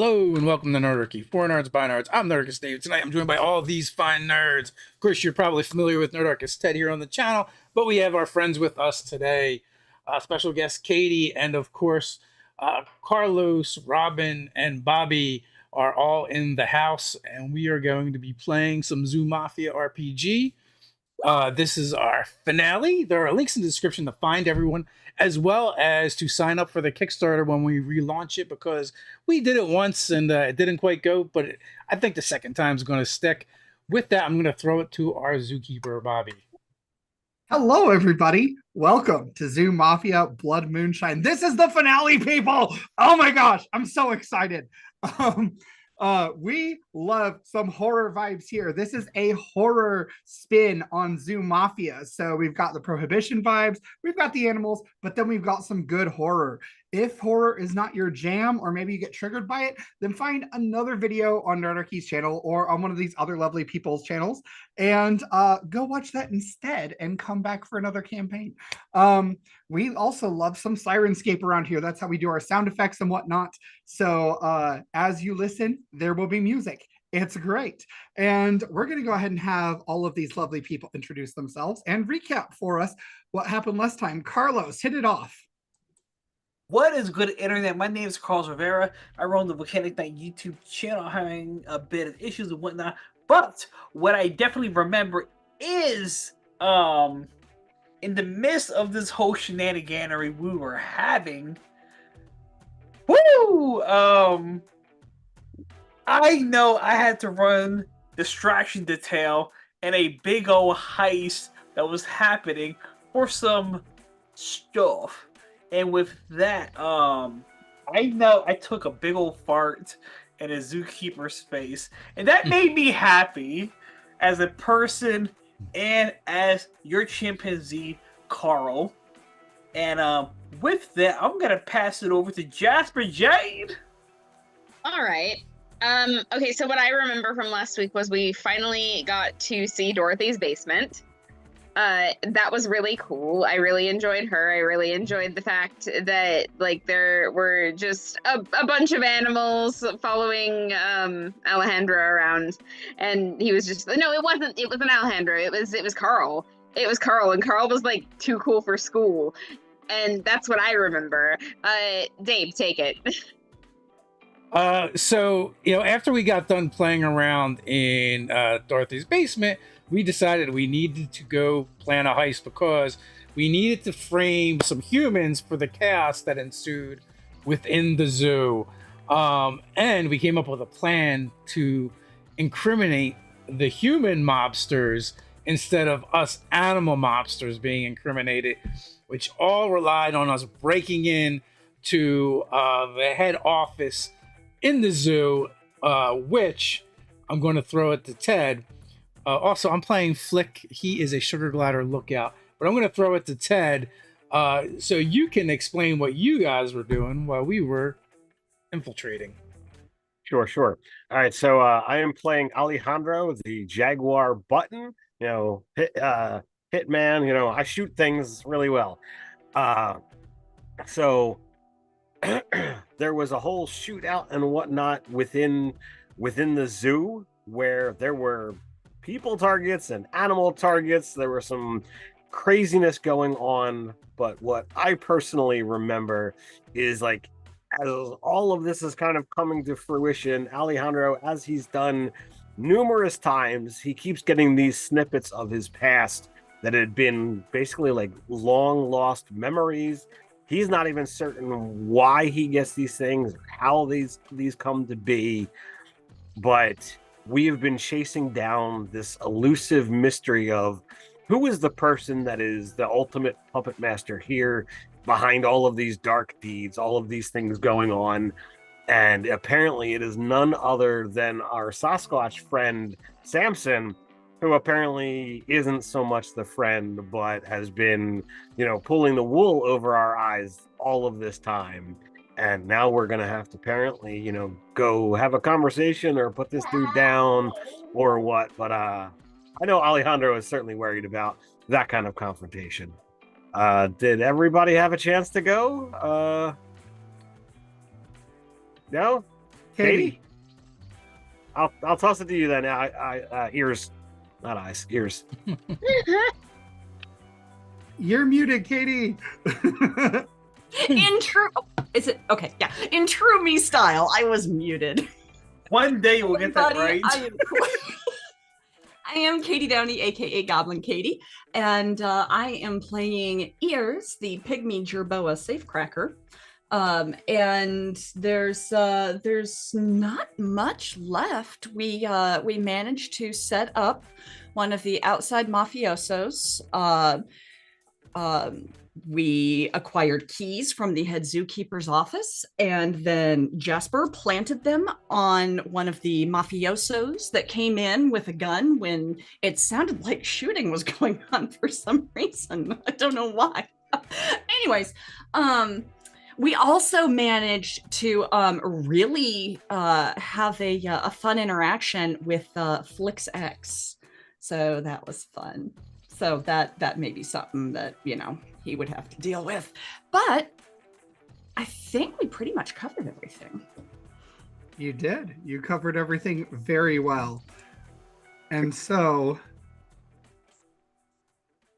Hello and welcome to Nerdarchy. For nerds by nerds. I'm Nerdarchist Dave. Tonight I'm joined by all these fine nerds. Of course, you're probably familiar with Nerdarchist Ted here on the channel, but we have our friends with us today. Special guest Katie, and of course, Carlos, Robin, and Bobby are all in the house, and we are going to be playing some Zoo Mafia RPG. This is our finale. There are links in the description to find everyone, as well as to sign up for the Kickstarter when we relaunch it, because we did it once and it didn't quite go, but I think the second time is going to stick. With that, I'm going to throw it to our zookeeper, Bobby. Hello, everybody. Welcome to Zoo Mafia Blood Moonshine. This is the finale, people. Oh my gosh, I'm so excited. We love some horror vibes here. This is a horror spin on Zoo Mafia. So we've got the prohibition vibes, we've got the animals, but then we've got some good horror. If horror is not your jam, or maybe you get triggered by it, then find another video on Nerdarchy's channel or on one of these other lovely people's channels and go watch that instead and come back for another campaign. We also love some Sirenscape around here. That's how we do our sound effects and whatnot. So as you listen, there will be music. It's great. And we're going to go ahead and have all of these lovely people introduce themselves and recap for us what happened last time. Carlos, hit it off. What is good, internet? My name is Carlos Rivera. I run the Volcanic Knight YouTube channel, having a bit of issues and whatnot. But what I definitely remember is, in the midst of this whole shenaniganery we were having, I know I had to run distraction detail and a big old heist that was happening for some stuff. And with that, I know I took a big old fart in a zookeeper space, and that made me happy as a person and as your chimpanzee, Carl. And with that, I'm gonna pass it over to Jasper Jade. All right. Okay, so what I remember from last week was we finally got to see Dorothy's basement. That was really cool. I really enjoyed her. I really enjoyed the fact that there were just a bunch of animals following Alejandro around, and he was just it wasn't Alejandro. It was Carl. It was Carl, and Carl was like too cool for school, and that's what I remember. Dave, take it. So after we got done playing around in Dorothy's basement, we decided we needed to go plan a heist because we needed to frame some humans for the chaos that ensued within the zoo. And we came up with a plan to incriminate the human mobsters instead of us animal mobsters being incriminated, which all relied on us breaking in to the head office in the zoo, which I'm going to throw it to Ted. Also, I'm playing Flick. He is a sugar glider lookout, but I'm going to throw it to Ted so you can explain what you guys were doing while we were infiltrating. Sure. All right, so I am playing Alejandro, the Jaguar button, hitman. I shoot things really well. So there was a whole shootout and whatnot within the zoo where there were people targets and animal targets. There were some craziness going on, but what I personally remember is as all of this is kind of coming to fruition, Alejandro, as he's done numerous times, he keeps getting these snippets of his past that had been basically like long lost memories. He's not even certain why he gets these things, or how these come to be, but we have been chasing down this elusive mystery of who is the person that is the ultimate puppet master here behind all of these dark deeds, all of these things going on. And apparently it is none other than our Sasquatch friend, Samson, who apparently isn't so much the friend, but has been, pulling the wool over our eyes all of this time. And now we're going to have to apparently, go have a conversation or put this dude down or what. But I know Alejandro is certainly worried about that kind of confrontation. Did everybody have a chance to go? No? Katie. I'll toss it to you then. Ears, not eyes. Ears. You're muted, Katie. In true, is it okay? Yeah, in true me style, I was muted. One day we'll get that Everybody, right. I am Katie Downey, aka Goblin Katie, and I am playing Ears, the pygmy jerboa safecracker. And there's not much left. We managed to set up one of the outside mafiosos. We acquired keys from the head zookeeper's office, and then Jasper planted them on one of the mafiosos that came in with a gun when it sounded like shooting was going on for some reason. I don't know why. Anyways, we also managed to really have a fun interaction with Flix X. So that was fun. So that may be something that, he would have to deal with. But I think we pretty much covered everything. You did. You covered everything very well. And so,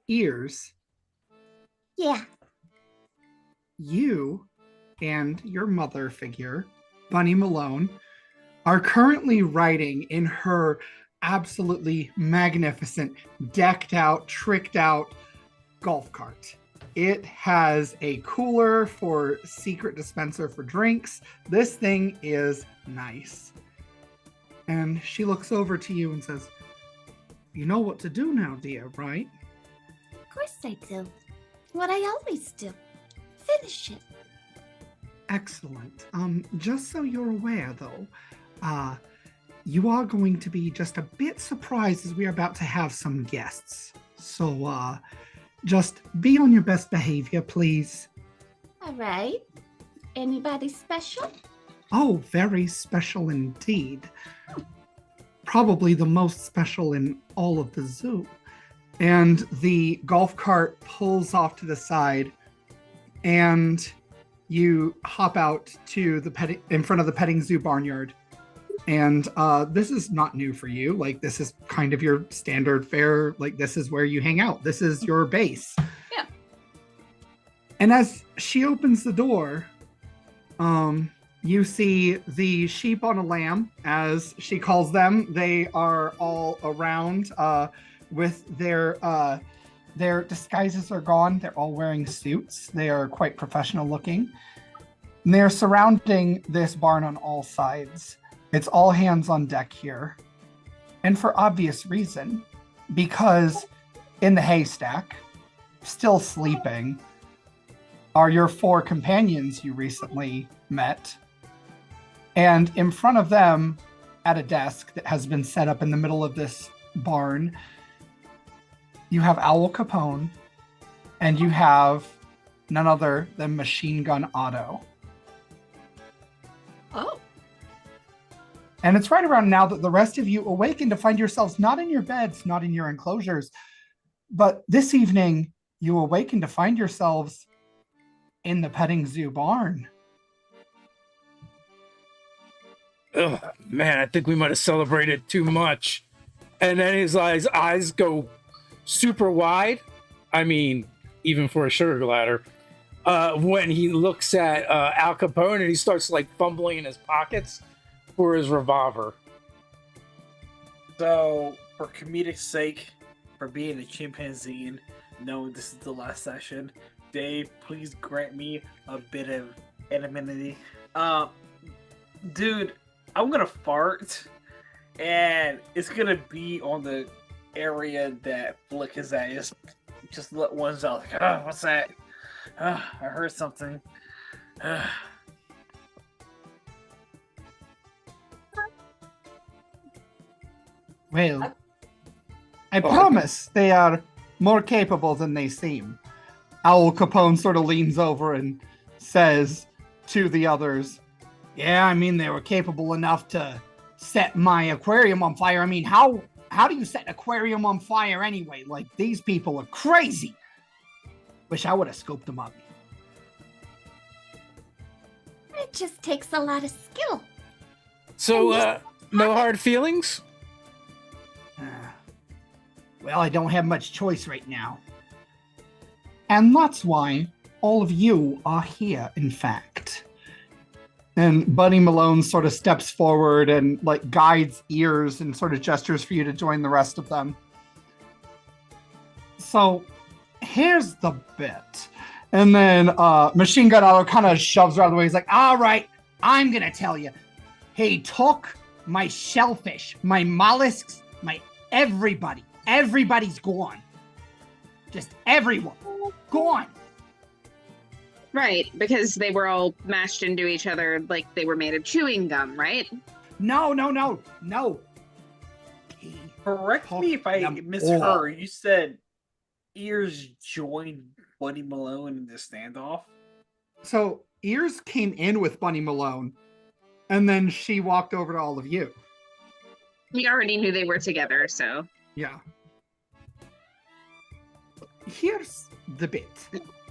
Ears. Yeah. You and your mother figure, Bunny Malone, are currently riding in her absolutely magnificent, decked out, tricked out golf cart. It has a cooler for secret dispenser for drinks. This thing is nice. And she looks over to you and says, "You know what to do now, dear, right?" Of course I do. What I always do. Finish it. Excellent. Just so you're aware, though, you are going to be just a bit surprised as we're about to have some guests. So, just be on your best behavior, please. All right. Anybody special? Oh, very special indeed. Probably the most special in all of the zoo. And the golf cart pulls off to the side, and you hop out to in front of the petting zoo barnyard. And this is not new for you. Like, this is kind of your standard fare. Like, this is where you hang out. This is your base. Yeah. And as she opens the door, you see the sheep on a lamb, as she calls them. They are all around with their disguises are gone. They're all wearing suits. They are quite professional looking. And they're surrounding this barn on all sides. It's all hands on deck here. And for obvious reason, because in the haystack, still sleeping, are your 4 companions you recently met. And in front of them, at a desk that has been set up in the middle of this barn, you have Owl Capone, and you have none other than Machine Gun Otto. Oh. And it's right around now that the rest of you awaken to find yourselves not in your beds, not in your enclosures, but this evening you awaken to find yourselves in the petting zoo barn. Oh, man, I think we might have celebrated too much. And then his eyes go super wide. I mean, even for a sugar glider. When he looks at Al Capone and he starts like fumbling in his pockets for his revolver. So, for comedic sake, for being a chimpanzee and knowing this is the last session, Dave, please grant me a bit of anonymity. Dude, I'm gonna fart, and it's gonna be on the area that Flick is at. Just let ones out. Like, oh, what's that? I heard something. Well, I promise they are more capable than they seem. Owl Capone sort of leans over and says to the others, "Yeah, I mean, they were capable enough to set my aquarium on fire. I mean, how do you set an aquarium on fire anyway? Like, these people are crazy. Wish I would have scoped them up." It just takes a lot of skill. So, no hard feelings? Well, I don't have much choice right now. And that's why all of you are here, in fact. And Buddy Malone sort of steps forward and like guides ears and sort of gestures for you to join the rest of them. So here's the bit. And then Machine Gun Auto kind of shoves her out of the way. He's like, all right, I'm going to tell you. He took my shellfish, my mollusks, my everybody. Everybody's gone. Just everyone. Gone. Right, because they were all mashed into each other like they were made of chewing gum, right? No. Correct me if I misheard. You said Ears joined Buddy Malone in the standoff? So Ears came in with Bunny Malone, and then she walked over to all of you. We already knew they were together, so. Yeah. Here's the bit.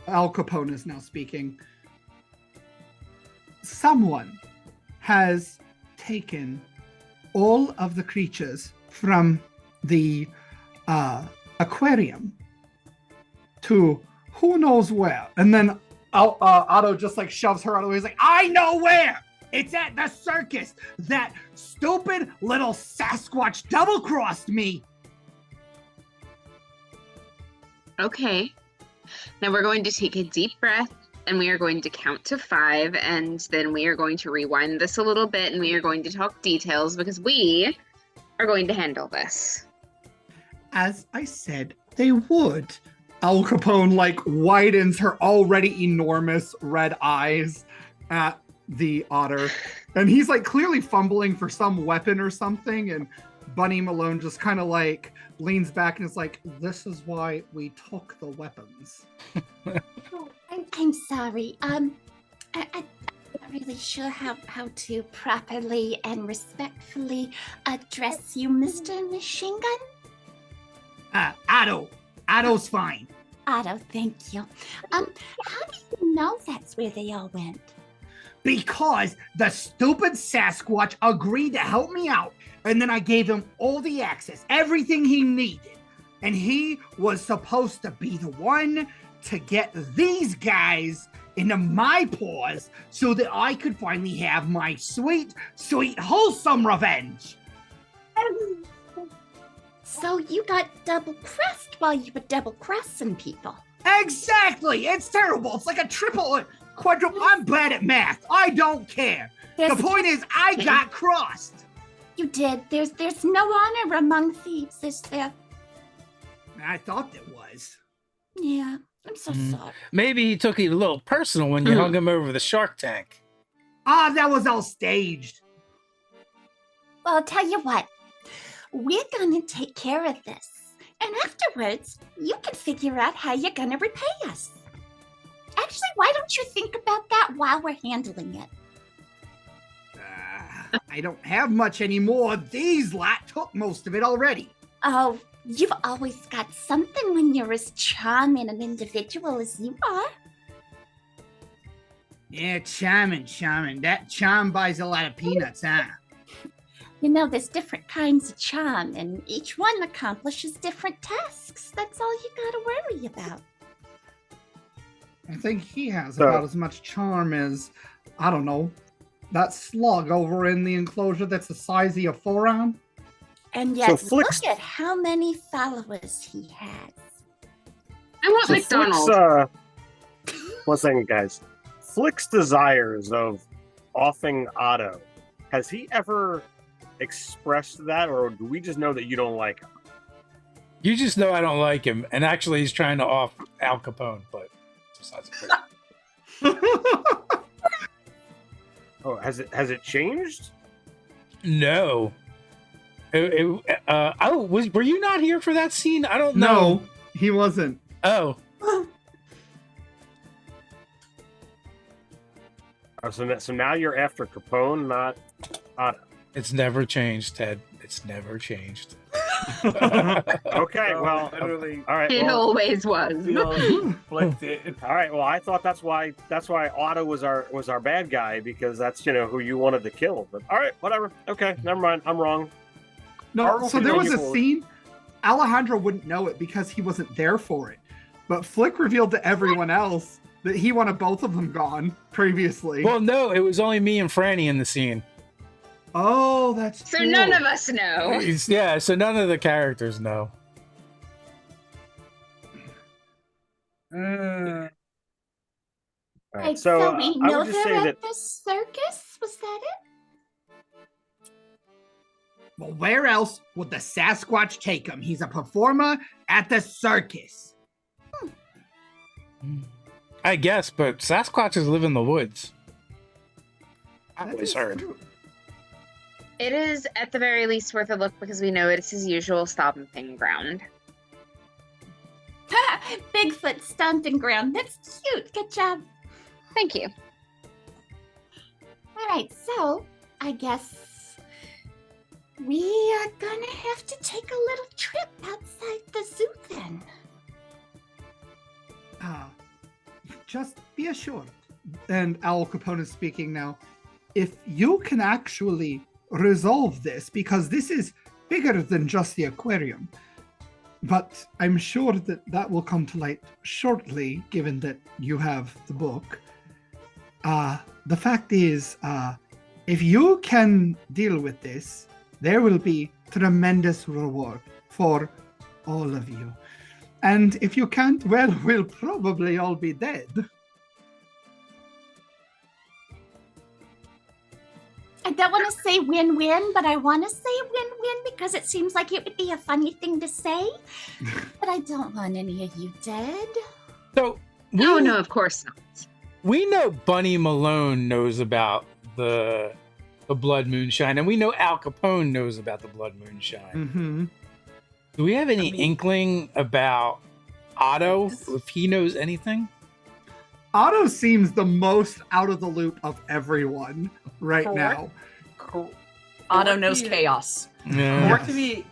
Al Capone is now speaking. Someone has taken all of the creatures from the aquarium to who knows where. And then Otto just like shoves her out of the way. He's like, I know where! It's at the circus! That stupid little Sasquatch double-crossed me! Okay. Now we're going to take a deep breath and we are going to count to 5 and then we are going to rewind this a little bit and we are going to talk details because we are going to handle this. As I said, they would. Al Capone like widens her already enormous red eyes at the otter. And he's like clearly fumbling for some weapon or something. And Bunny Malone just kind of like leans back and is like, this is why we took the weapons. I'm sorry. I'm not really sure how to properly and respectfully address you, Mr. Machine Gun. Otto. Otto's fine. Otto, thank you. How do you know that's where they all went? Because the stupid Sasquatch agreed to help me out, and then I gave him all the access, everything he needed. And he was supposed to be the one to get these guys into my paws so that I could finally have my sweet, sweet, wholesome revenge. So you got double-crossed while you were double-crossing people. Exactly! It's terrible. It's like a triple, quadruple. I'm bad at math. I don't care. The point is, I got crossed. You did. There's no honor among thieves, is there? I thought there was. Yeah, I'm so sorry. Maybe he took it a little personal when you hung him over the shark tank. That was all staged. Well, I'll tell you what. We're gonna take care of this. And afterwards, you can figure out how you're gonna repay us. Actually, why don't you think about that while we're handling it? I don't have much anymore. These lot took most of it already. Oh, you've always got something when you're as charming an individual as you are. Yeah, charming. That charm buys a lot of peanuts, huh? You know, there's different kinds of charm, and each one accomplishes different tasks. That's all you gotta worry about. I think he has about as much charm as, I don't know, that slug over in the enclosure that's the size of your forearm. And yet, look at how many followers he has. I want McDonald's. One second, guys. Flick's desires of offing Otto, has he ever expressed that, or do we just know that you don't like him? You just know I don't like him, and actually he's trying to off Al Capone, but besides that. Oh, has it changed? No. Were you not here for that scene? I don't know. No, he wasn't. Oh. So now you're after Capone, not Otto. It's never changed, Ted. It's never changed. Okay, well, literally, all right. It Well, always was. feel conflicted. all right. Well, I thought that's why Otto was our bad guy, because that's who you wanted to kill. But all right, whatever. Okay, never mind. I'm wrong. No, so there was a People- scene. Alejandro wouldn't know it because he wasn't there for it. But Flick revealed to everyone else that he wanted both of them gone previously. Well, no, it was only me and Franny in the scene. Oh, that's So true. none of us know. Yeah, so none of the characters know. Mm. All Right, right, so we I know would just they're say that at the circus. Was that it? Well, where else would the Sasquatch take him? He's a performer at the circus. I guess, but Sasquatches live in the woods. I That always is heard. true. It is at the very least worth a look because we know it's his usual stomping ground. Bigfoot stomping ground. That's cute. Good job. Thank you. All right, so I guess we are gonna have to take a little trip outside the zoo then. Just be assured, and Al Capone is speaking now, if you can actually resolve this, because this is bigger than just the aquarium, but I'm sure that will come to light shortly, given that you have the book. The fact is, if you can deal with this, there will be tremendous reward for all of you. And if you can't, well, we'll probably all be dead. I don't want to say win-win, but I want to say win-win because it seems like it would be a funny thing to say. But I don't want any of you dead. So No, no, of course not. we know Bunny Malone knows about the Blood Moonshine, and we know Al Capone knows about the Blood Moonshine. Mm-hmm. Do we have any inkling about Otto, if he knows anything? Otto seems the most out of the loop of everyone right now. Otto knows chaos. Yeah. Correct me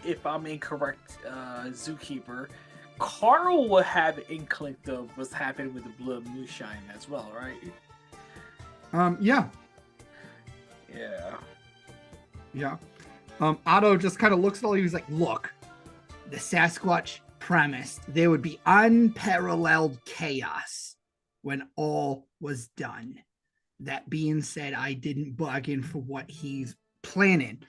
if I'm incorrect, Zookeeper. Carl would have inkling of what's happening with the Blood Moonshine as well, right? Yeah. Yeah. Otto just kind of looks at all. He's like, look, the Sasquatch premised there would be unparalleled chaos when all was done. That being said, I didn't bargain for what he's planning.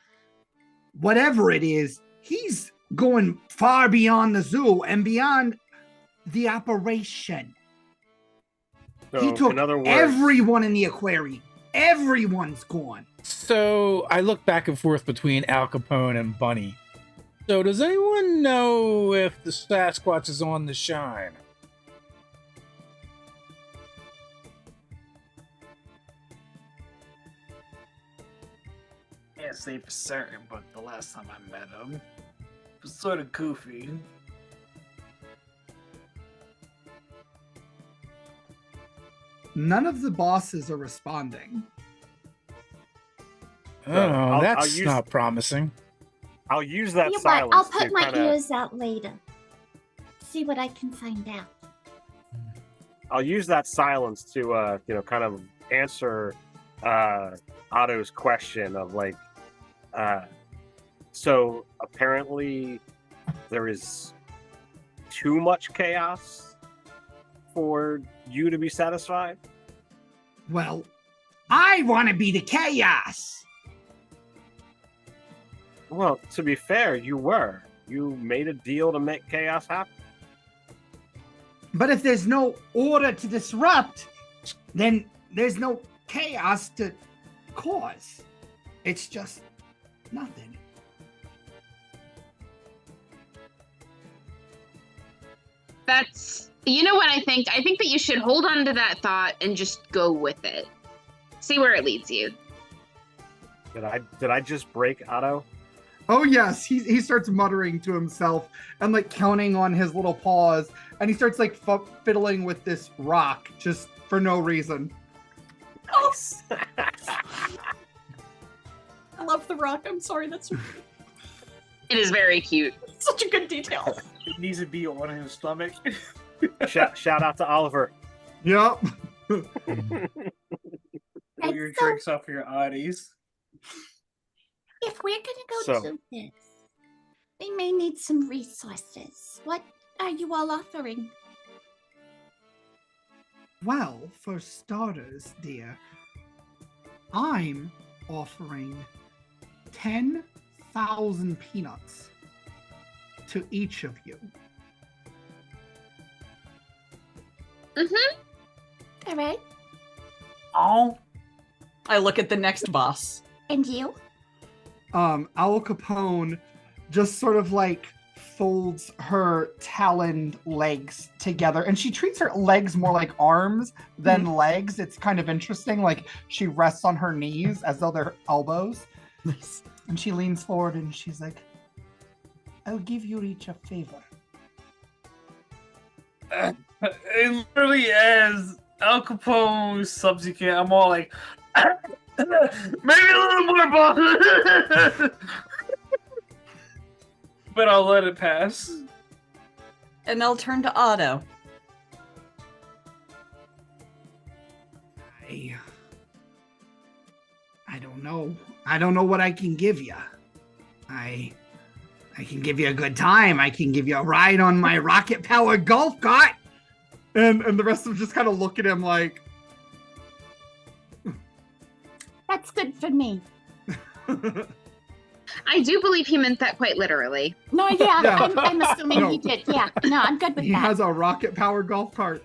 Whatever it is, he's going far beyond the zoo and beyond the operation. so, He took in other words, everyone in the aquarium. Everyone's gone. So I look back and forth between Al Capone and Bunny. So does anyone know if the Sasquatch is on the shine? Can't say for certain, but the last time I met him, it was sort of goofy. None of the bosses are responding. Oh, I'll that's use- not promising. I'll use that You know what? silence I'll put to my kinda, ears out later. See what I can find out. I'll use that silence to kind of answer Otto's question of like, so apparently there is too much chaos for you to be satisfied. Well, I want to be the chaos. Well, to be fair, you made a deal to make chaos happen. But if there's no order to disrupt, then there's no chaos to cause. It's just nothing. That's, you know what I think? I think that you should hold on to that thought and just go with it. See where it leads you. Did I just break Otto? Oh yes, he starts muttering to himself and like counting on his little paws, and he starts like fiddling with this rock just for no reason. Nice. I love the rock. I'm sorry, that's It is very cute. Such a good detail. It needs to be on his stomach. Shout out to Oliver. Yep. Pull your drinks off your oddies. If we're gonna go So- do this, we may need some resources. What are you all offering? Well, for starters, dear, I'm offering 10,000 peanuts to each of you. All right. Oh, I look at the next boss. And you? Al Capone just sort of like folds her taloned legs together, and she treats her legs more like arms than legs. It's kind of interesting. Like she rests on her knees as though they're elbows, Nice. and she leans forward and she's like, I'll give you each a favor. and literally as Al Capone's subjugate, I'm all like, maybe a little more, boss. But I'll let it pass. And I'll turn to Otto. I don't know. I don't know what I can give you. I can give you a good time. I can give you a ride on my rocket-powered golf cart. And the rest of them just kind of look at him like, That's good for me. I do believe he meant that quite literally. No, yeah, Yeah. I'm assuming No. he did. Yeah, no, I'm good with he that. has a rocket-powered golf cart.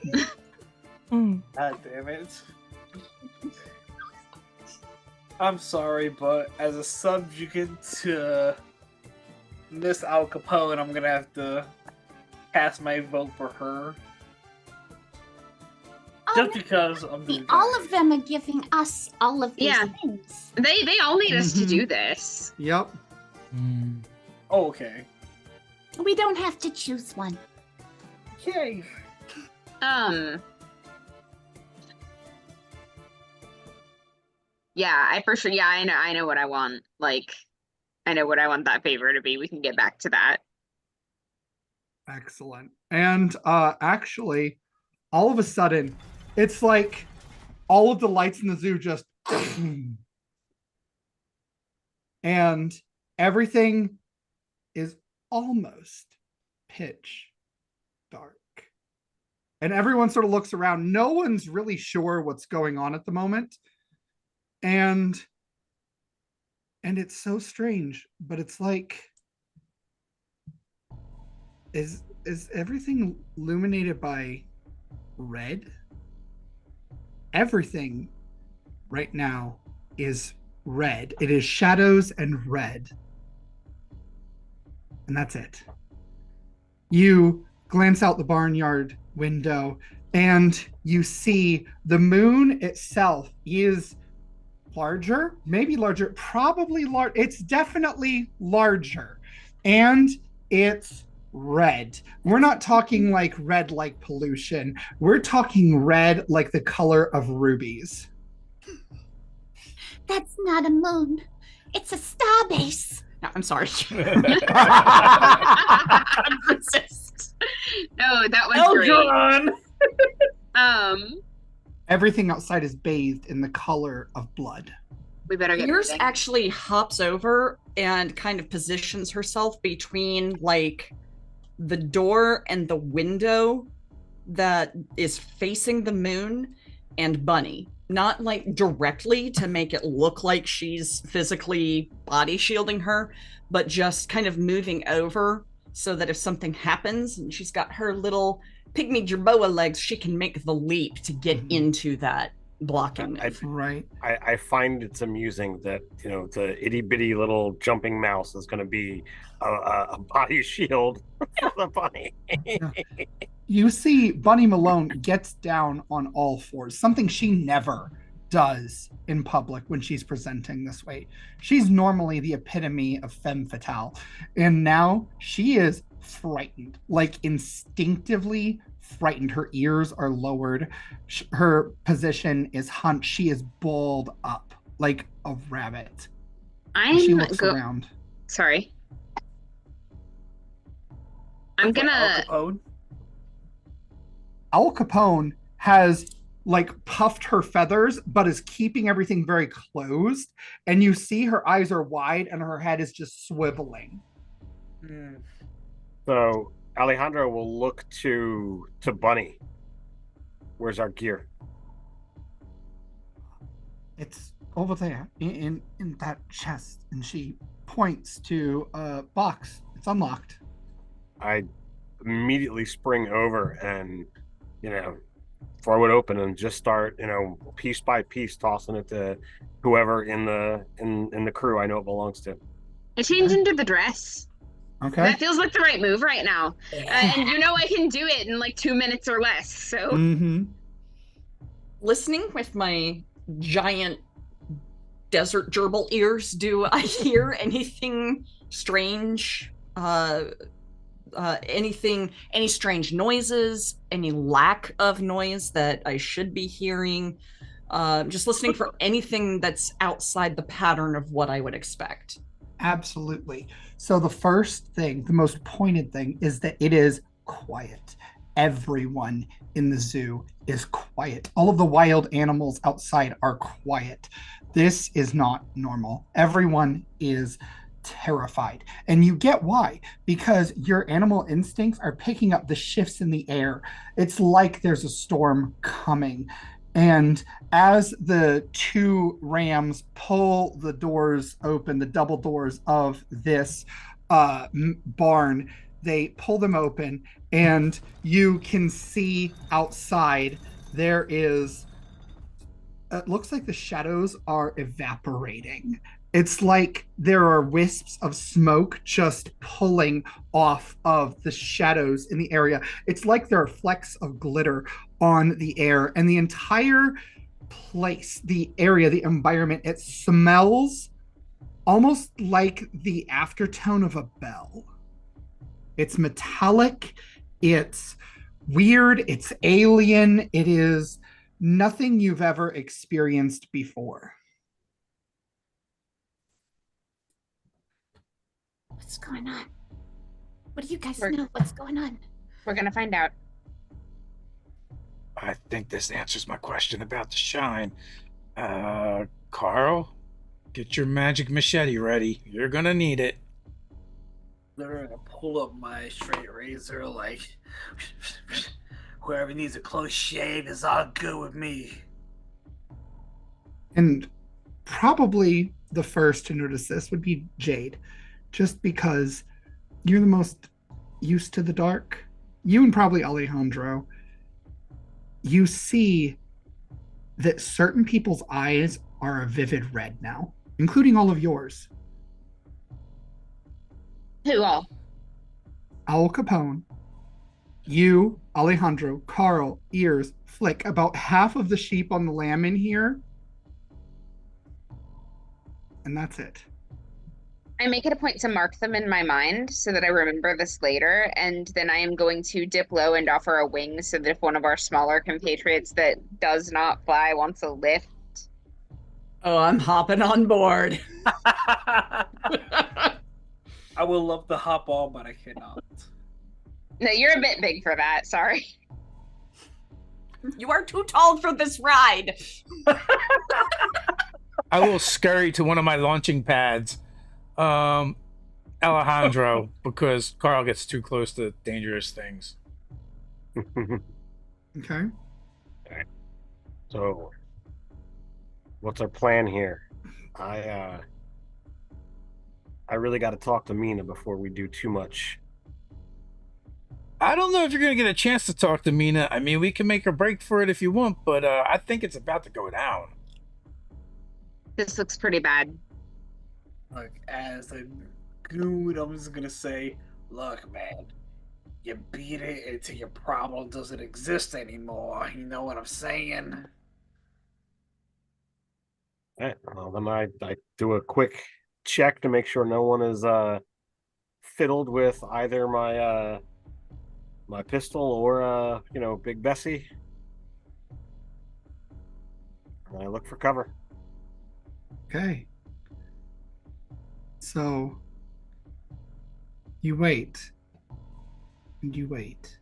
Mm. God damn it. I'm sorry, but as a subjugate to Miss Al Capone, I'm gonna have to cast my vote for her. Just because I'm See, all of them are giving us all of these Yeah. things. They all need us to do this. Yep. Oh, okay. We don't have to choose one. Yay. Yeah, I for sure. Yeah, I know what I want. Like, I know what I want that favor to be. We can get back to that. Excellent. And actually, all of a sudden, it's like all of the lights in the zoo just and everything is almost pitch dark. And everyone sort of looks around. No one's really sure what's going on at the moment. And it's so strange, but it's like is everything illuminated by red? Everything right now is red. It is shadows and red. And that's it. You glance out the barnyard window and you see the moon itself is larger, maybe larger, probably large. It's definitely larger. And it's red. We're not talking like red like pollution. We're talking red like the color of rubies. That's not a moon. It's a star base. No, I'm sorry. Resist. No, that was great. Eldron! Everything outside is bathed in the color of blood. We better get Yours moving. actually hops over and kind of positions herself between like the door and the window that is facing the moon and Bunny. Not like directly to make it look like she's physically body shielding her, but just kind of moving over so that if something happens and she's got her little pygmy jerboa legs, she can make the leap to get into that blocking move. Right. I find it's amusing that, you know, the itty bitty little jumping mouse is going to be a body shield for the bunny. You see Bunny Malone gets down on all fours, something she never does in public when she's presenting this way. She's normally the epitome of femme fatale. And now she is frightened, like instinctively frightened. Her ears are lowered. Her position is hunched. She is balled up like a rabbit. And she I'm looks around. Sorry. I'm For Al gonna. Capone. Al Capone has like puffed her feathers, but is keeping everything very closed. And you see her eyes are wide and her head is just swiveling. Hmm. So Alejandro will look to Bunny. Where's our gear? It's over there in that chest. And she points to a box. It's unlocked. I immediately spring over and, throw it open and just start, piece by piece tossing it to whoever in the crew I know it belongs to. I change into the dress. Okay. That feels like the right move right now. And you know I can do it in like 2 minutes or less. So Mm-hmm. Listening with my giant desert gerbil ears, do I hear anything strange? Any strange noises, any lack of noise that I should be hearing? Just listening for anything that's outside the pattern of what I would expect. Absolutely. So the first thing, the most pointed thing, is that it is quiet. Everyone in the zoo is quiet. All of the wild animals outside are quiet. This is not normal. Everyone is terrified. And you get why, because your animal instincts are picking up the shifts in the air. It's like there's a storm coming. And as the two rams pull the doors open, the double doors of this barn, they pull them open, and you can see outside there is, it looks like the shadows are evaporating. It's like there are wisps of smoke just pulling off of the shadows in the area. It's like there are flecks of glitter on the air, and the entire place, the area, the environment, it smells almost like the aftertone of a bell. It's metallic, it's weird, it's alien, it is nothing you've ever experienced before. What's going on? What do you guys We're- know? What's going on? we're gonna find out. I think this answers my question about the shine. Carl, get your magic machete ready. You're gonna need it. Literally gonna pull up my straight razor like whoever needs a close shave is all good with me. And probably the first to notice this would be Jade, just because you're the most used to the dark. You and probably Alejandro. You see that certain people's eyes are a vivid red now, including all of yours. Who all? Al Capone, you, Alejandro, Carl, Ears, Flick, about half of the sheep on the lamb in here. And that's it. I make it a point to mark them in my mind so that I remember this later, and then I am going to dip low and offer a wing so that if one of our smaller compatriots that does not fly wants a lift. Oh, I'm hopping on board. I would love to hop on, but I cannot. No, you're a bit big for that, sorry. You are too tall for this ride. I will scurry to one of my launching pads, Alejandro, because Carl gets too close to dangerous things. Okay. So, what's our plan here? I really got to talk to Mina before we do too much. I don't know if you're gonna get a chance to talk to Mina. I mean, we can make a break for it if you want, but I think it's about to go down. This looks pretty bad. Like, as a goon, I'm just gonna say, look, man, you beat it until your problem doesn't exist anymore. You know what I'm saying? Well, then I do a quick check to make sure no one is fiddled with either my my pistol or Big Bessie. And I look for cover. Okay. So you wait and you wait.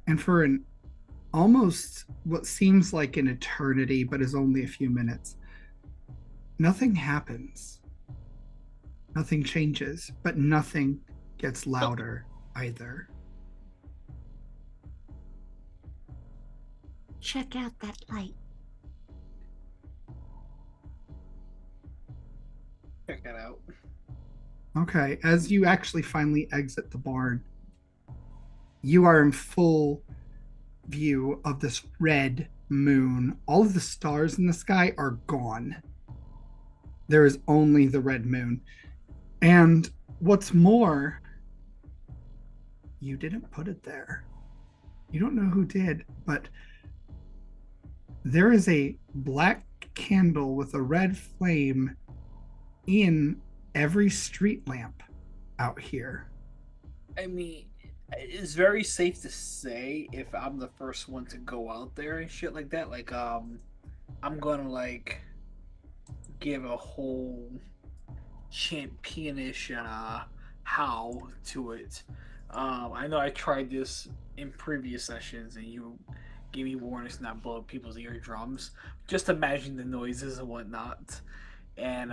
And for an almost what seems like an eternity, but is only a few minutes, nothing happens. Nothing changes, but nothing gets louder either. Check out that light. Check it out. Okay, as you actually finally exit the barn, you are in full view of this red moon. All of the stars in the sky are gone. There is only the red moon. And what's more, you didn't put it there. You don't know who did, but there is a black candle with a red flame in every street lamp out here. I mean, it's very safe to say if I'm the first one to go out there and shit like that. Like, I'm gonna like give a whole championish how to it. I know I tried this in previous sessions, and you gave me warnings to not blow up people's eardrums. Just imagine the noises and whatnot, and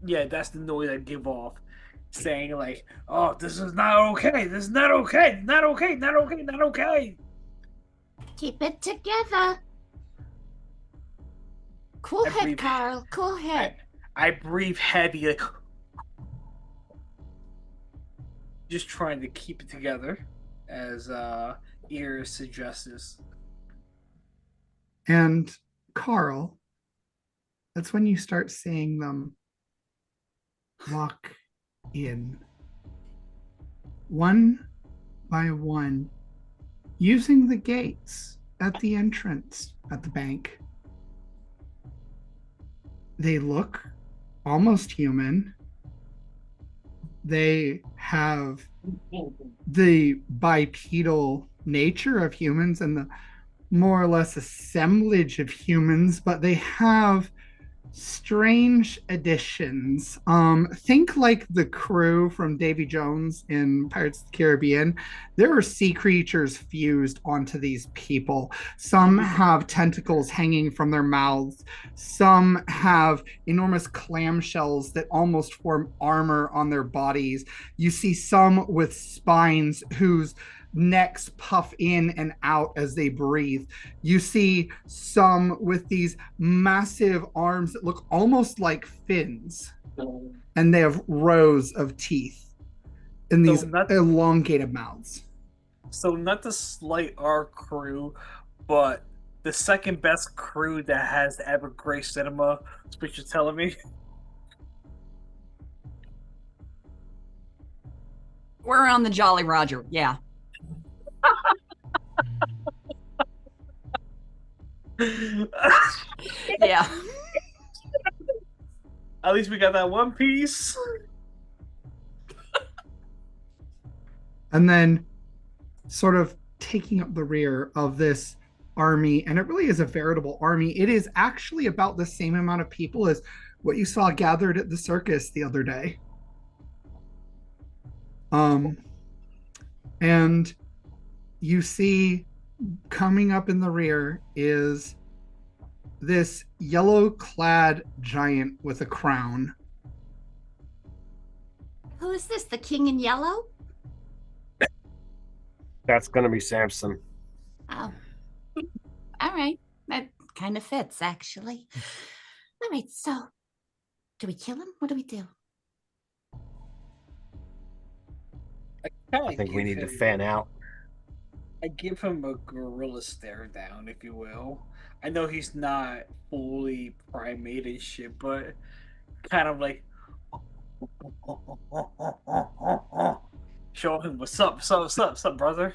yeah, that's the noise I give off, saying like, "Oh, this is not okay. This is not okay. Not okay. Not okay. Not okay." Keep it together. Cool I head, breathe- Carl. Cool head. I breathe heavy, like just trying to keep it together, as Ear suggests. And Carl, that's when you start seeing them walk in one by one, using the gates at the entrance at the bank. They look almost human. They have the bipedal nature of humans and the more or less assemblage of humans, but they have strange additions. Think like the crew from Davy Jones in Pirates of the Caribbean. There are sea creatures fused onto these people. Some have tentacles hanging from their mouths. Some have enormous clamshells that almost form armor on their bodies. You see some with spines whose necks puff in and out as they breathe. You see some with these massive arms that look almost like fins, and they have rows of teeth in these elongated mouths. So not to slight our crew, but the second best crew that has ever graced cinema, is what you're telling me. We're on the Jolly Roger, yeah. Yeah. At least we got that one piece. And then sort of taking up the rear of this army, and it really is a veritable army. It is actually about the same amount of people as what you saw gathered at the circus the other day. And you see coming up in the rear is this yellow-clad giant with a crown. Who is this? The king in yellow? That's gonna be Samson. Oh. All right. That kind of fits, actually. All right, so do we kill him? What do we do? I think we need to fan out. I give him a gorilla stare down, if you will. I know he's not fully primate and shit, but kind of like show him what's up, what's up, brother.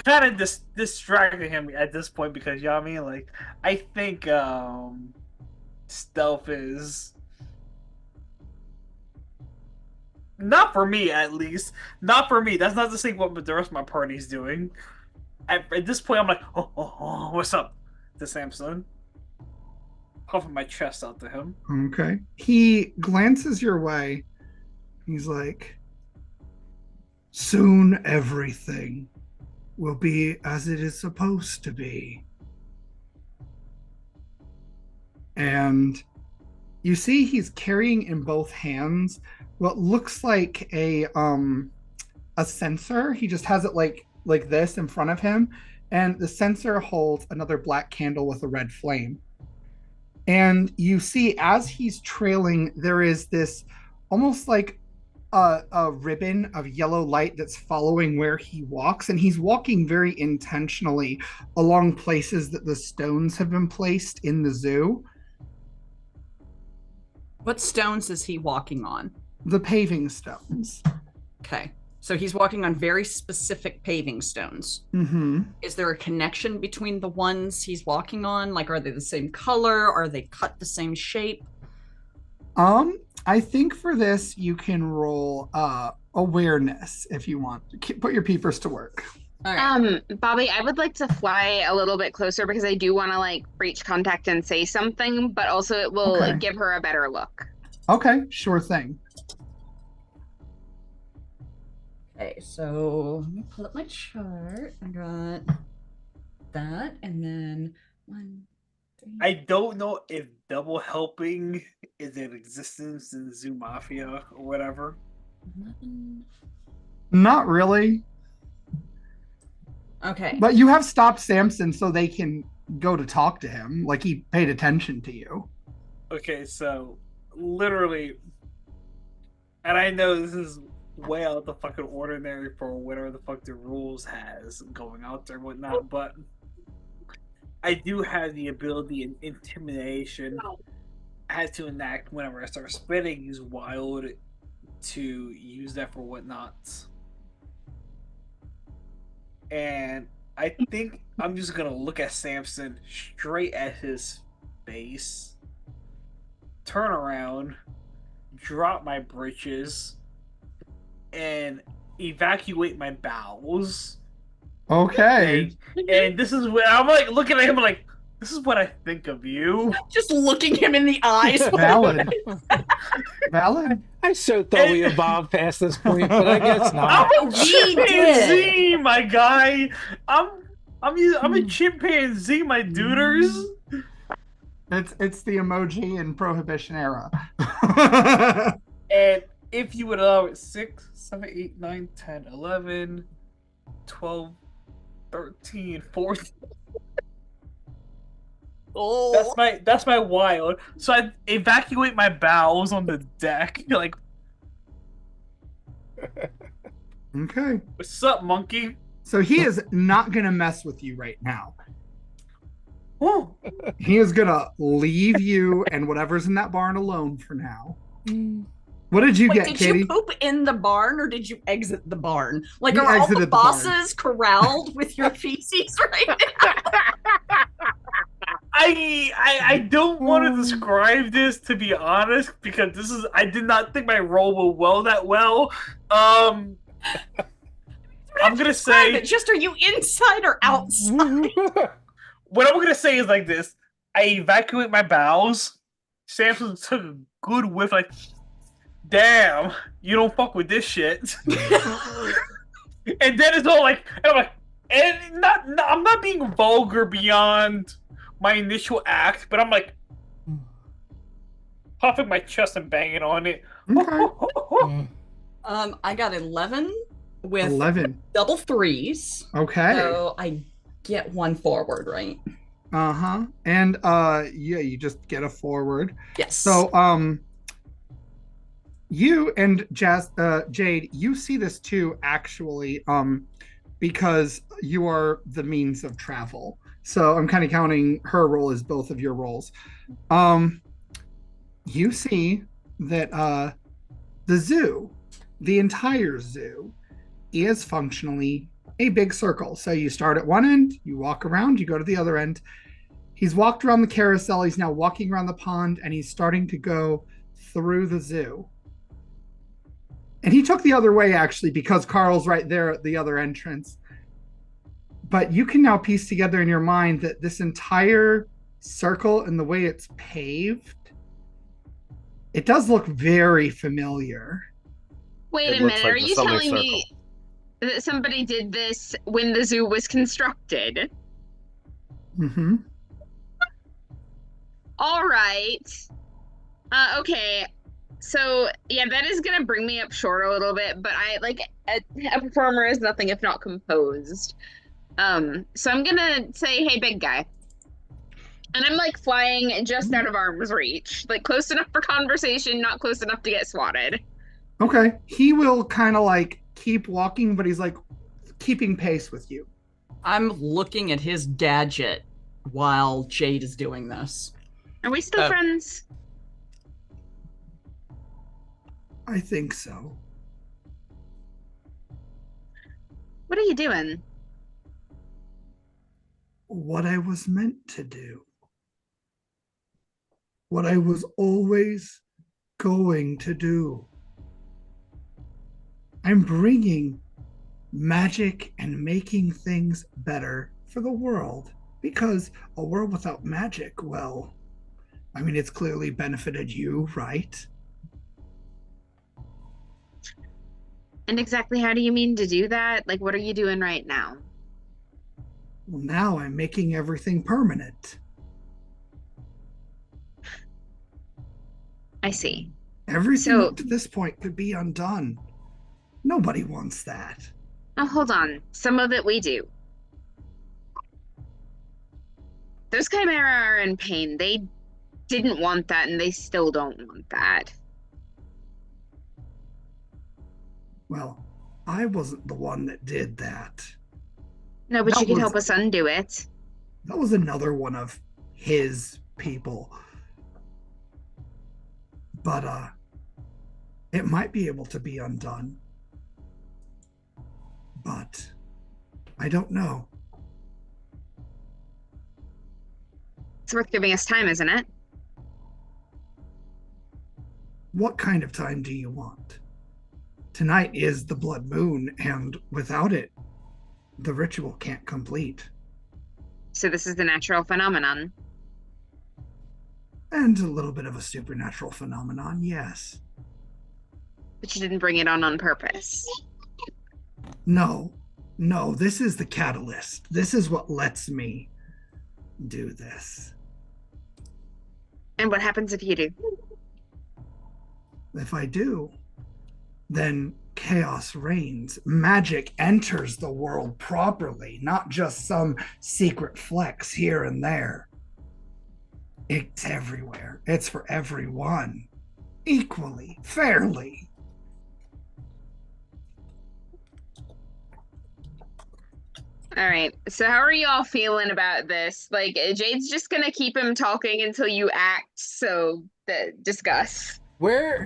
Kind of distracting him at this point, because you know what I mean. Like, I think stealth is not for me, at least. Not for me. That's not to say what the rest of my party's doing. At this point, I'm like, oh, what's up to Samson? Puffing my chest out to him. Okay. He glances your way. He's like, Soon everything will be as it is supposed to be. And you see he's carrying in both hands what looks like a censer. He just has it like this in front of him, and the censer holds another black candle with a red flame. And you see as he's trailing, there is this almost like a ribbon of yellow light that's following where he walks, and he's walking very intentionally along places that the stones have been placed in the zoo. What stones is he walking on? The paving stones. Okay. So he's walking on very specific paving stones. Mm-hmm. Is there a connection between the ones he's walking on? Like, are they the same color? Are they cut the same shape? I think for this you can roll awareness if you want. Put your peepers to work. All right. Bobby, I would like to fly a little bit closer because I do want to like breach contact and say something, but also it will give her a better look. Okay, sure thing. Okay, so let me pull up my chart. I got that, and then 1, 3. I don't know if double helping is in existence in the Zoo Mafia or whatever. 11. Not really. Okay. But you have stopped Samson so they can go to talk to him. Like he paid attention to you. Okay, so literally, and I know this is way out the fucking ordinary for whatever the fuck the rules has going out there and whatnot, but I do have the ability in intimidation I had to enact whenever I start spinning is wild to use that for whatnot. And I think I'm just gonna look at Samson straight at his face, turn around, drop my britches, and evacuate my bowels. Okay. And this is where I'm like looking at him like, this is what I think of you. Just looking him in the eyes. Valid. Valid. I so thought we evolved past this point, but I guess not. I'm a chimpanzee, my guy. I'm a chimpanzee, my duders. It's the emoji in Prohibition era. And if you would allow it, 6, 7, 8, 9, 10, 11, 12, 13, 14. Oh. That's my wild. So I evacuate my bowels on the deck. You're like, Okay. what's up, monkey? So he is not going to mess with you right now. Whoa. He is going to leave you and whatever's in that barn alone for now. What did you Wait, get, did Katie? you poop in the barn or did you exit the barn? Like, We are all exited the the barn. bosses corralled with your feces right now? I don't want to describe this, to be honest, because I did not think my role will well that well. I'm gonna say It. Just are you inside or outside? what I'm gonna say is like this: I evacuate my bowels. Samson took a good whiff, like, damn, you don't fuck with this shit. And then it's all like, and I'm like, and I'm not being vulgar beyond my initial act, but I'm like puffing my chest and banging on it. Okay. I got 11 with 11. double 3s. Okay. So I get 1 forward, right? Uh-huh. And yeah, you just get a forward. Yes. So you and Jade, you see this too, actually, because you are the means of travel. So I'm kind of counting her role as both of your roles. You see that the zoo, the entire zoo, is functionally a big circle. So you start at one end, you walk around, you go to the other end. He's walked around the carousel, he's now walking around the pond, and he's starting to go through the zoo. And he took the other way, actually, because Carl's right there at the other entrance. But you can now piece together in your mind that this entire circle and the way it's paved, it does look very familiar. Wait It a looks minute, like are the you Sunday telling me? that somebody did this when the zoo was constructed. Mm-hmm. All right. Okay. So yeah, that is gonna bring me up short a little bit, but I like a performer is nothing if not composed. So I'm gonna say, hey, big guy. And I'm like flying just out of arm's reach, like close enough for conversation, not close enough to get swatted. Okay. He will kind of like keep walking, but he's like keeping pace with you. I'm looking at his gadget while Jade is doing this. Are we still friends? I think so. What are you doing? What I was meant to do. What I was always going to do. I'm bringing magic and making things better for the world. Because a world without magic, well, I mean, it's clearly benefited you, right? And exactly how do you mean to do that? Like, what are you doing right now? Well, now I'm making everything permanent. I see. Everything up to this point could be undone. Nobody wants that. Oh, hold on. Some of it we do. Those Chimera are in pain. They didn't want that, and they still don't want that. Well, I wasn't the one that did that. No, but That you could was- help us undo it. That was another one of his people. But it might be able to be undone. But I don't know. It's worth giving us time, isn't it? What kind of time do you want? Tonight is the blood moon, and without it, the ritual can't complete. So this is the natural phenomenon. And a little bit of a supernatural phenomenon, yes. But you didn't bring it on purpose. No, this is the catalyst. This is what lets me do this. And what happens if you do? If I do, then chaos reigns. Magic enters the world properly, not just some secret flecks here and there. It's everywhere. It's for everyone. Equally, fairly. All right. So how are you all feeling about this? Like, Jade's just gonna keep him talking until you act. So discuss. Where,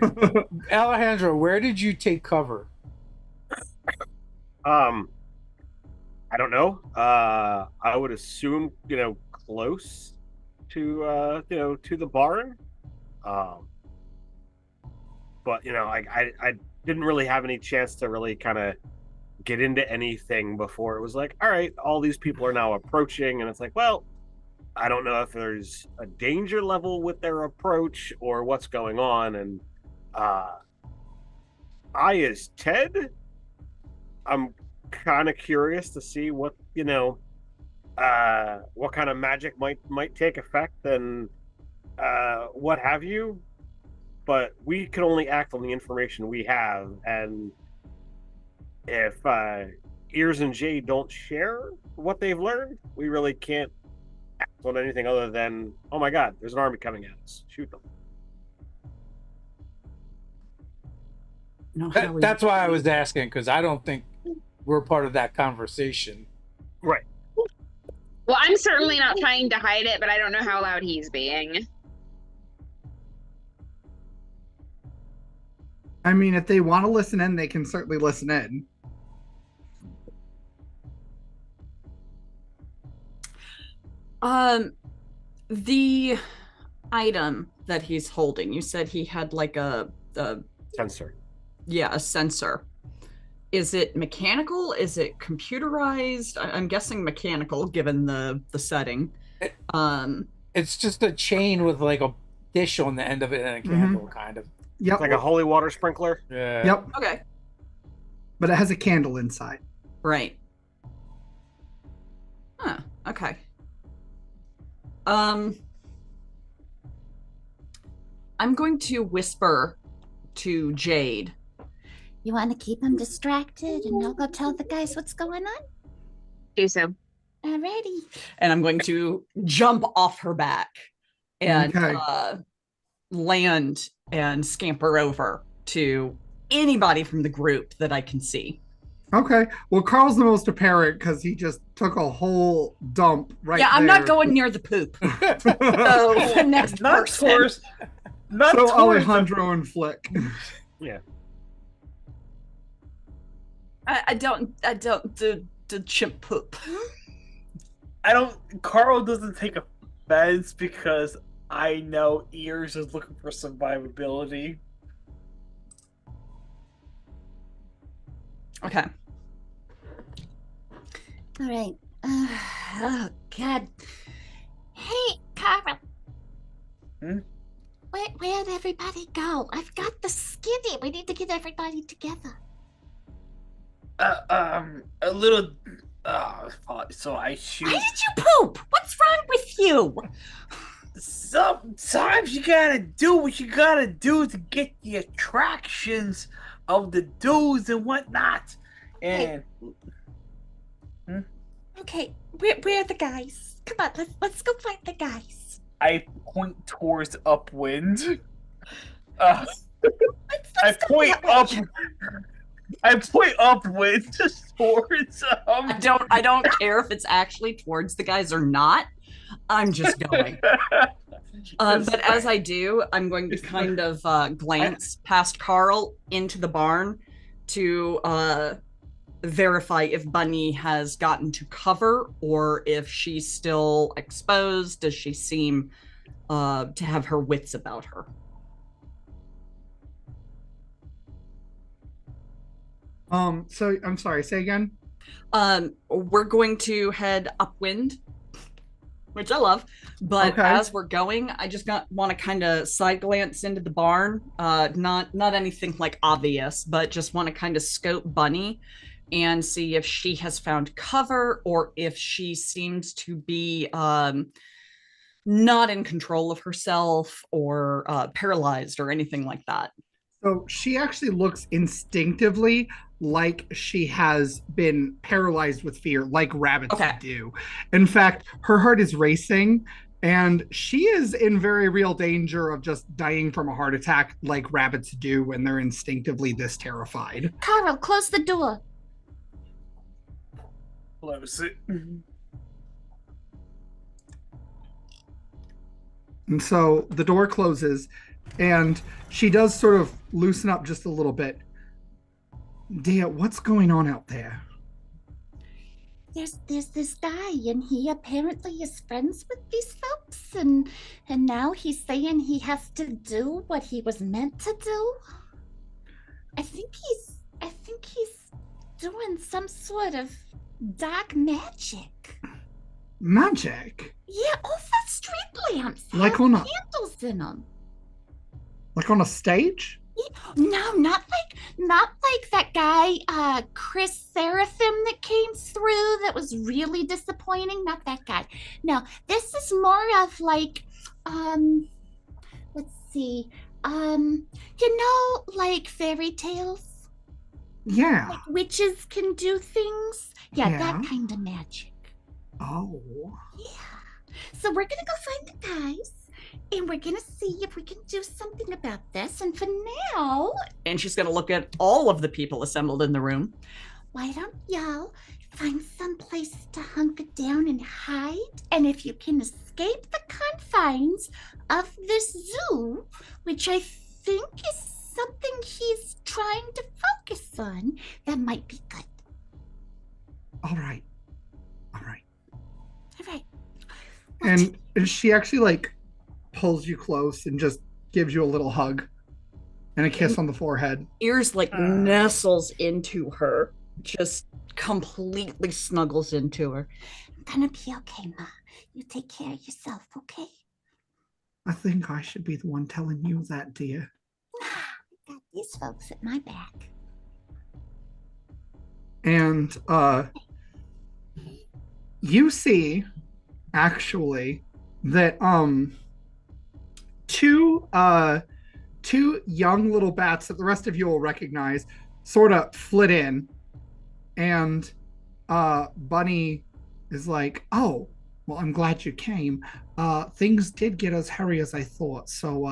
Alejandro, where did you take cover? I don't know. I would assume, close to to the barn. But I didn't really have any chance to really kind of get into anything before it was like, all right, all these people are now approaching, and it's like, well, I don't know if there's a danger level with their approach or what's going on. And I, as Ted, I'm kind of curious to see what what kind of magic might take effect and what have you. But we can only act on the information we have, and if Ears and Jade don't share what they've learned, we really can't act on anything other than, oh my god, there's an army coming at us. Shoot them. That's why I was asking, because I don't think we're part of that conversation. Right. Well, I'm certainly not trying to hide it, but I don't know how loud he's being. I mean, if they want to listen in, they can certainly listen in. The item that he's holding, you said he had like a Sensor. Yeah, a sensor. Is it mechanical? Is it computerized? I'm guessing mechanical, given the setting. It's just a chain with like a dish on the end of it and a candle, kind of. Yep. Like a holy water sprinkler. Yeah. Yep. Okay. but it has a candle inside. Right. Huh. Okay. I'm going to whisper to Jade. You want to keep them distracted, and I'll go tell the guys what's going on? Do so. Alrighty. And I'm going to jump off her back and land and scamper over to anybody from the group that I can see. Okay. Well, Carl's the most apparent because he just took a whole dump right there. Yeah, I'm not going near the poop. So the next person. Alejandro and Flick. Yeah. I don't do chimp poop. Carl doesn't take offense because I know Ears is looking for survivability. Okay. All right. Oh, God. Hey, Carl. Where'd everybody go? I've got the skinny. We need to get everybody together. A little. So I shoot. Why did you poop? What's wrong with you? Sometimes you gotta do what you gotta do to get the attractions of the dudes and whatnot. And Okay, where are the guys? Come on, let's go find the guys. I point towards upwind. I point up. I point upwind towards. I don't care if it's actually towards the guys or not. I'm just going. But as I do, I'm going to kind of glance past Carl into the barn to verify if Bunny has gotten to cover or if she's still exposed. Does she seem to have her wits about her? So I'm sorry, say again. We're going to head upwind, which I love, but as we're going, I just want to kind of side glance into the barn. Not anything like obvious, but just want to kind of scope Bunny and see if she has found cover or if she seems to be not in control of herself or paralyzed or anything like that. So she actually looks instinctively like she has been paralyzed with fear, like rabbits do. In fact, her heart is racing and she is in very real danger of just dying from a heart attack like rabbits do when they're instinctively this terrified. Carl, close the door. Close it. And so the door closes and she does sort of loosen up just a little bit. Dia, what's going on out there? There's this guy, and he apparently is friends with these folks, and now he's saying he has to do what he was meant to do. I think he's doing some sort of dark magic. Magic? Yeah, all the street lamps like have on candles in them. Like on a stage? No, not like that guy, Chris Seraphim that came through that was really disappointing. Not that guy. No, this is more of like, let's see, like fairy tales? Yeah. Like witches can do things? Yeah, that kind of magic. Oh. Yeah. So we're gonna go find the guys. And we're going to see if we can do something about this. And for now... And she's going to look at all of the people assembled in the room. Why don't y'all find some place to hunker down and hide? And if you can escape the confines of this zoo, which I think is something he's trying to focus on, that might be good. All right. Well, and she actually, like, pulls you close and just gives you a little hug and a kiss on the forehead. Ears like nestles into her, just completely snuggles into her. I'm gonna be okay, Ma. You take care of yourself, okay? I think I should be the one telling you that, dear. I've got these folks at my back. And you see actually that two young little bats that the rest of you will recognize sort of flit in, and Bunny is like, oh, well, I'm glad you came. Things did get as hairy as I thought, so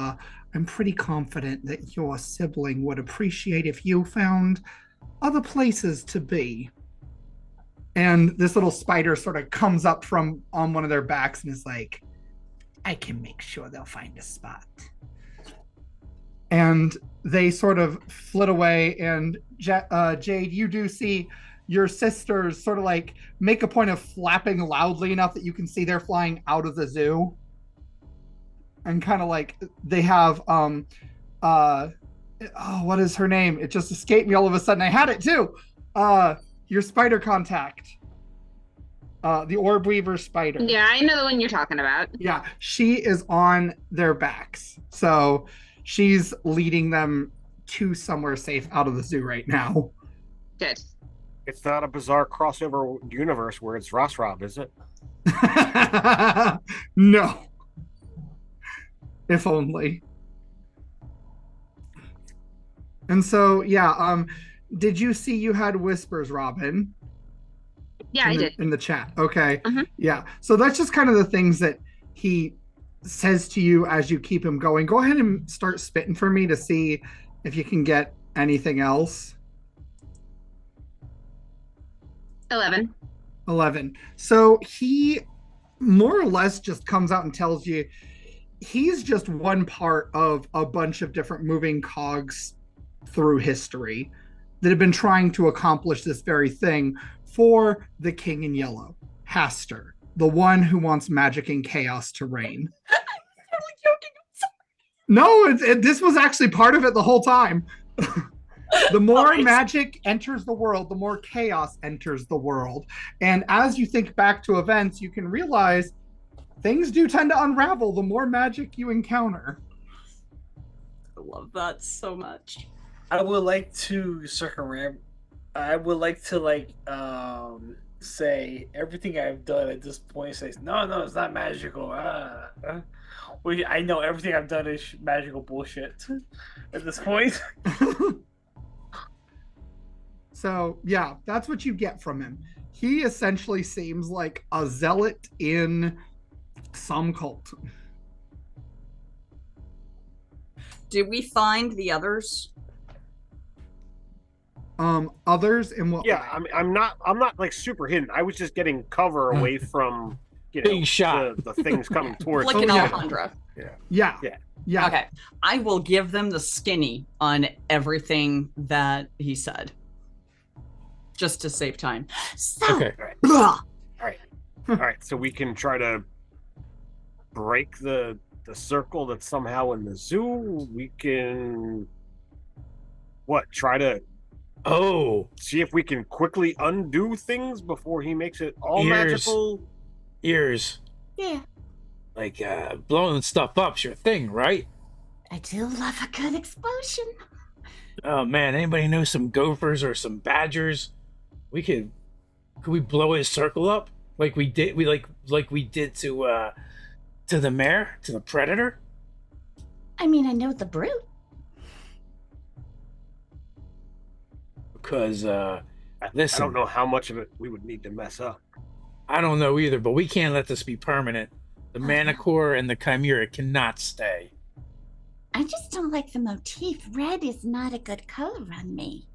I'm pretty confident that your sibling would appreciate if you found other places to be. And this little spider sort of comes up from on one of their backs and is like, I can make sure they'll find a spot. And they sort of flit away. And Jade, you do see your sisters sort of like make a point of flapping loudly enough that you can see they're flying out of the zoo. And kind of like they have what is her name? It just escaped me all of a sudden. I had it too. Your spider contact. The orb weaver spider. Yeah, I know the one you're talking about. Yeah, she is on their backs. So she's leading them to somewhere safe out of the zoo right now. Good. It's not a bizarre crossover universe where it's Ross Rob, is it? No. If only. And so, yeah, did you see you had whispers, Robin? Yeah, I did. In the chat. Okay. Mhm. Yeah. So that's just kind of the things that he says to you as you keep him going. Go ahead and start spitting for me to see if you can get anything else. 11. 11. So he more or less just comes out and tells you he's just one part of a bunch of different moving cogs through history that have been trying to accomplish this very thing for the King in Yellow, Haster, the one who wants magic and chaos to reign. I'm totally joking. No, this was actually part of it the whole time. The more magic enters the world, the more chaos enters the world. And as you think back to events, you can realize things do tend to unravel the more magic you encounter. I love that so much. I would like to I would like to say everything I've done at this point says no, it's not magical. Well, I know everything I've done is magical bullshit at this point. So yeah, that's what you get from him. He essentially seems like a zealot in some cult. Did we find the others? Others in what Yeah, way? I'm not like super hidden. I was just getting cover away from Being shot. the things coming towards Like me. an yeah. Alejandra. Yeah. Okay. I will give them the skinny on everything that he said. Just to save time. So, Okay. blah. All right, so we can try to break the circle that's somehow in the zoo. We can try to see if we can quickly undo things before he makes it all magical. Ears. Yeah, Like blowing stuff up's your thing, right? I do love a good explosion. Oh man, anybody know some gophers or some badgers? Could we blow his circle up like we did to the mare, to the predator? I mean, I know the brute. Because I listen, don't know how much of it we would need to mess up. I don't know either, but we can't let this be permanent. The Manicore and the Chimera cannot stay. I just don't like the motif. Red is not a good color on me.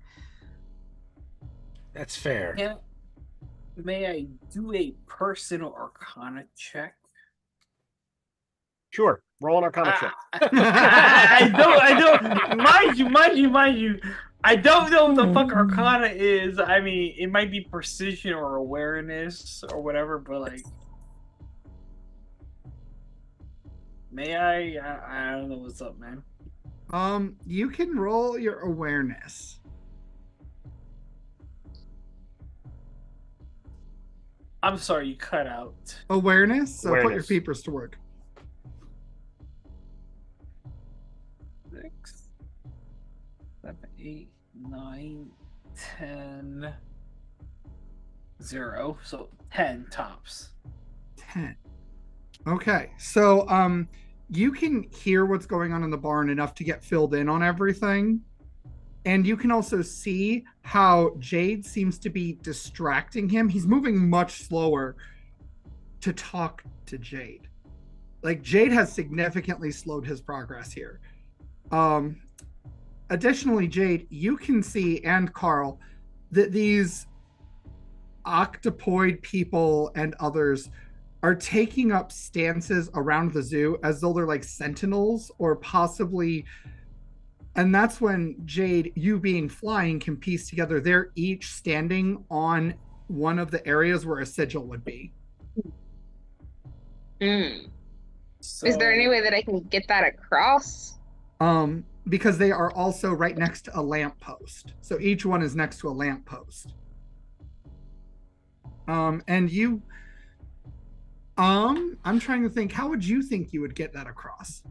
That's fair. Yeah. May I do a personal arcana check? Sure, roll an arcana check. I don't. Mind you. I don't know what the fuck arcana is. I mean, it might be precision or awareness or whatever, but like, may I don't know what's up, man. You can roll your awareness. I'm sorry, you cut out. Awareness? So put your Awareness. peepers to work. 6, 7, 8, 9, 10. 0, so 10 tops. 10. Okay, so you can hear what's going on in the barn enough to get filled in on everything. And you can also see how Jade seems to be distracting him. He's moving much slower to talk to Jade. Like, Jade has significantly slowed his progress here. Additionally, Jade, you can see, and Carl, that these octopoid people and others are taking up stances around the zoo as though they're like sentinels or possibly. And that's when Jade, you being flying, can piece together they're each standing on one of the areas where a sigil would be. So, Is there any way that I can get that across? Because they are also right next to a lamppost. So each one is next to a lamppost. And you, I'm trying to think, how would you think you would get that across?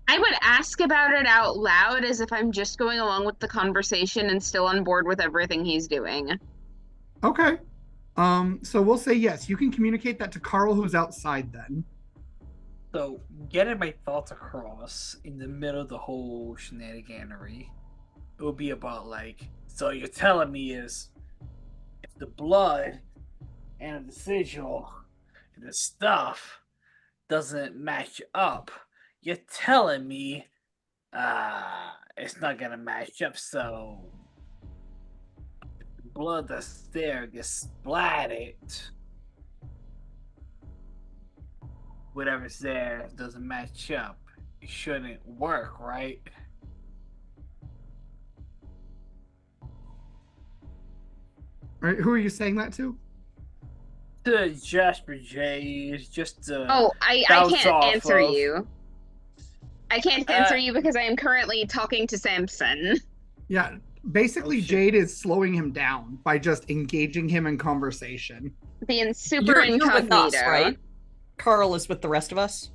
I would ask about it out loud as if I'm just going along with the conversation and still on board with everything he's doing. Okay. So we'll say yes. You can communicate that to Carl, who's outside then. So, getting my thoughts across in the middle of the whole shenaniganery, it would be about like, so you're telling me is if the blood and the sigil and the stuff doesn't match up, you're telling me it's not gonna match up, so the blood that's there gets splatted. Whatever's there doesn't match up. It shouldn't work, right? All right, who are you saying that to? To Jasper J, just to I bounce can't off answer of. you. I can't answer you because I am currently talking to Samson. Yeah, basically Oh, shit. Jade is slowing him down by just engaging him in conversation. Being super You're with incognito. us, right? Carl is with the rest of us.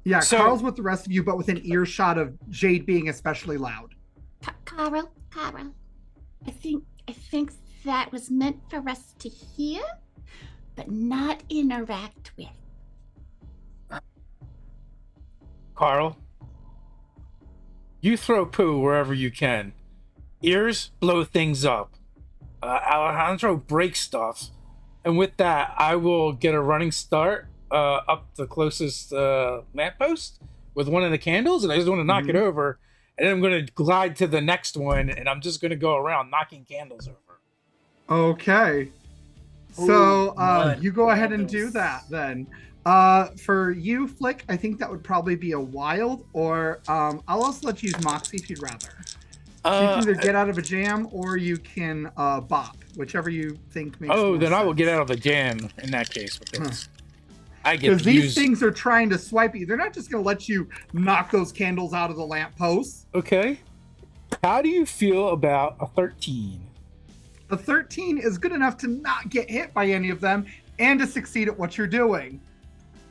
Yeah, So- Carl's with the rest of you, but within earshot of Jade being especially loud. Carl, I think that was meant for us to hear, but not interact with. Carl, you throw poo wherever you can. Ears blow things up. Alejandro breaks stuff. And with that, I will get a running start up the closest lamppost with one of the candles, and I just want to knock it over. And then I'm going to glide to the next one, and I'm just going to go around knocking candles over. Okay. So Ooh, you go ahead and do candles. that then. For you, Flick, I think that would probably be a wild, or I'll also let you use Moxie if you'd rather. So you can either get out of a jam or you can bop, whichever you think makes more Then I will sense. get out of the jam in that case. Because I get Because to these use... things are trying to swipe you. They're not just going to let you knock those candles out of the lampposts. Okay. How do you feel about a 13? A 13 is good enough to not get hit by any of them and to succeed at what you're doing.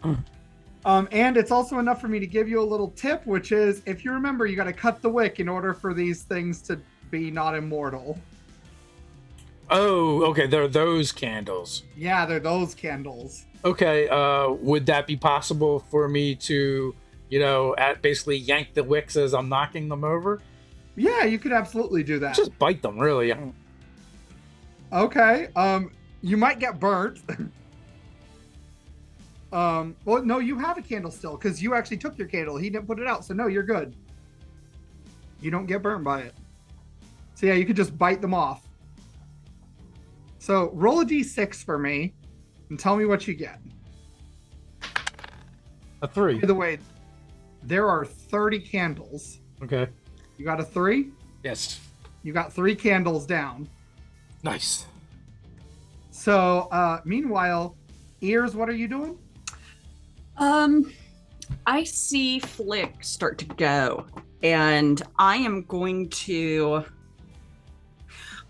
And it's also enough for me to give you a little tip, which is, if you remember, you got to cut the wick in order for these things to be not immortal. Oh, okay. They're those candles. Yeah, they're those candles. Okay. Would that be possible for me to, basically yank the wicks as I'm knocking them over? Yeah, you could absolutely do that. Just bite them, really. Okay. You might get burnt. Well, no, you have a candle still because you actually took your candle. He didn't put it out, so no, you're good. You don't get burnt by it. So yeah, you could just bite them off. So roll a d6 for me and tell me what you get. A 3. By the way, there are 30 candles. Okay. You got a 3? Yes. You got 3 candles down. Nice. So meanwhile, Ears, what are you doing? I see Flick start to go, and I am going to.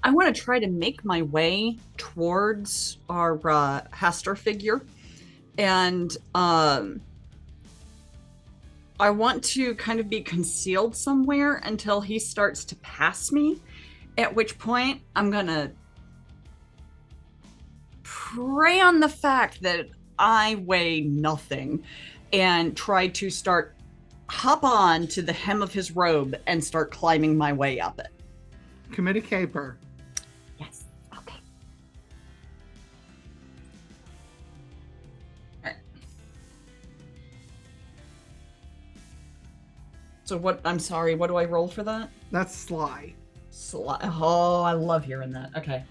I want to try to make my way towards our Hester figure, and I want to kind of be concealed somewhere until he starts to pass me, at which point I'm gonna prey on the fact that I weigh nothing and try to hop on to the hem of his robe and start climbing my way up it. Commit a caper. Yes. Okay. So what, I'm sorry, what do I roll for that? That's sly. Oh, I love hearing that. Okay.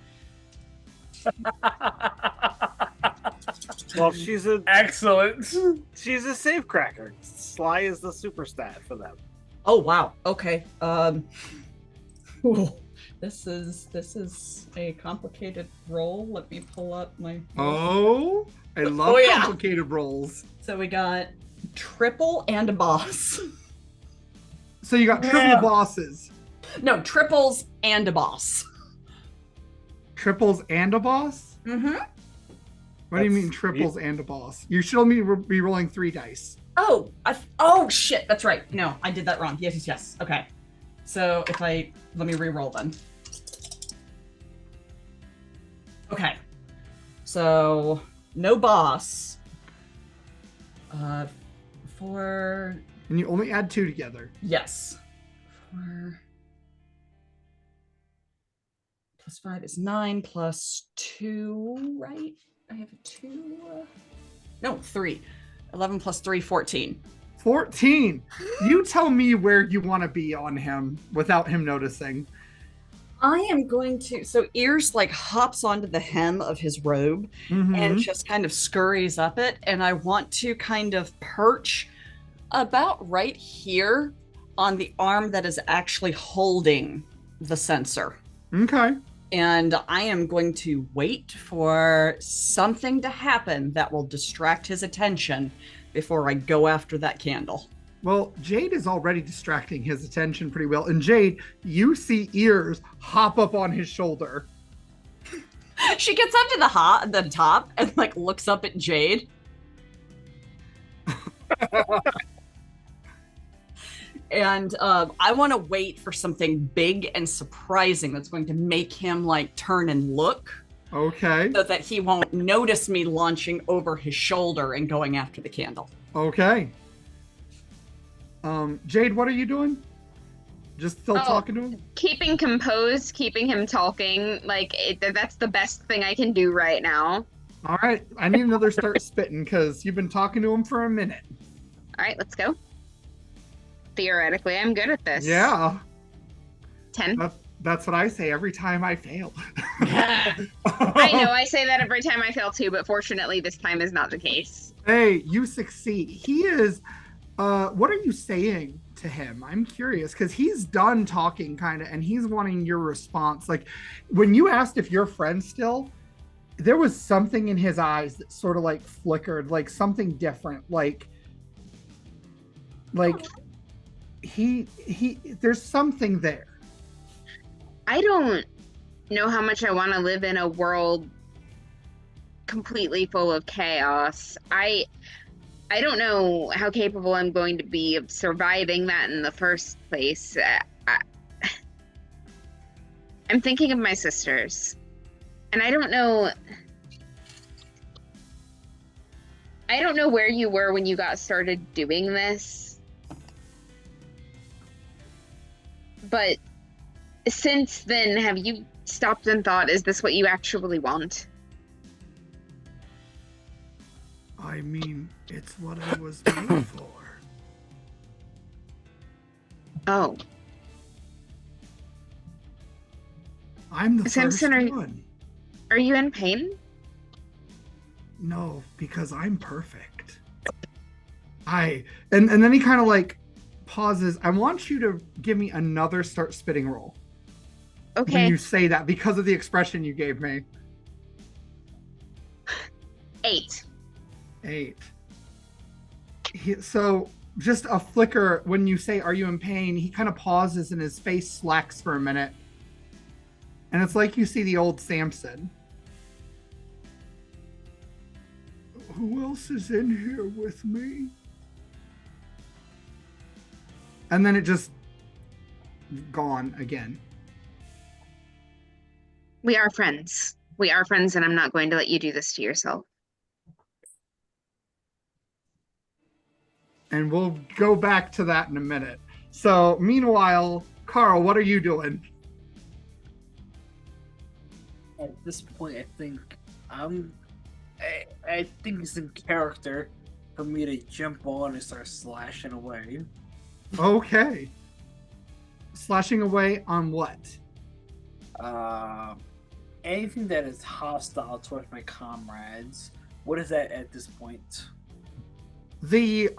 Well, she's a Excellent. safecracker. Sly is the super stat for them. Oh wow. Okay. Ooh, this is a complicated roll. Let me pull up my. Oh, I love yeah. complicated rolls. So we got triple and a boss. So you got triple Yeah. bosses. No, triples and a boss. Triples and a boss? Mm-hmm. What do you That's mean triples and a boss? You should only be rolling 3 dice. Oh, oh shit, that's right. No, I did that wrong. Yes. Okay. So let me re-roll then. Okay. So no boss. 4. And you only add 2 together. Yes. 4 plus 5 is 9 plus 2, right? I have a 2. No, 3. 11 plus 3, 14. 14. You tell me where you want to be on him without him noticing. I am going to. So Ears like hops onto the hem of his robe and just kind of scurries up it. And I want to kind of perch about right here on the arm that is actually holding the sensor. Okay. And I am going to wait for something to happen that will distract his attention before I go after that candle. Well, Jade is already distracting his attention pretty well. And Jade, you see Ears hop up on his shoulder. She gets up to the top and like looks up at Jade. And I want to wait for something big and surprising that's going to make him like turn and look. Okay. So that he won't notice me launching over his shoulder and going after the candle. Okay. Jade, what are you doing? Just still talking to him? Keeping composed, keeping him talking. Like, that's the best thing I can do right now. All right. I need another start spitting because you've been talking to him for a minute. All right, let's go. Theoretically, I'm good at this. Yeah. 10. That's what I say every time I fail. I know, I say that every time I fail too, but fortunately this time is not the case. Hey, you succeed. He is, what are you saying to him? I'm curious because he's done talking kind of and he's wanting your response. Like when you asked if you're friends still, there was something in his eyes that sort of like flickered, like something different. Like he there's something there. I don't know how much I want to live in a world completely full of chaos. I don't know how capable I'm going to be of surviving that in the first place. I'm thinking of my sisters, and I don't know where you were when you got started doing this, but since then, have you stopped and thought, is this what you actually want? I mean, it's what I was made for. Oh. I'm the Samson, first one. Are you in pain? No, because I'm perfect. And then he kind of like pauses. I want you to give me another start spitting roll. Okay. When you say that, because of the expression you gave me. 8. So just a flicker when you say, are you in pain? He kind of pauses and his face slacks for a minute. And it's like you see the old Samson. Who else is in here with me? And then it just gone again. We are friends. We are friends, and I'm not going to let you do this to yourself. And we'll go back to that in a minute. So, meanwhile, Carl, what are you doing? At this point, I think I think it's in character for me to jump on and start slashing away. Okay. Slashing away on what? Anything that is hostile towards my comrades. What is that at this point? The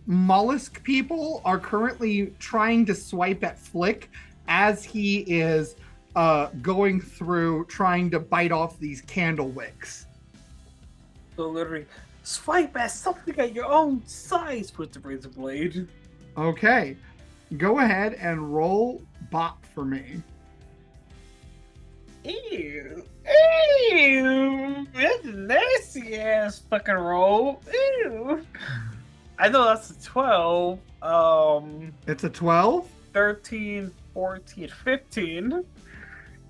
mollusk people are currently trying to swipe at Flick as he is going through trying to bite off these candle wicks. So literally, swipe at something at your own size with the razor blade. Okay. Go ahead and roll bop for me. Ew. Ew. That's a nasty ass fucking roll. Ew. I know that's a 12. It's a 12? 13, 14, 15.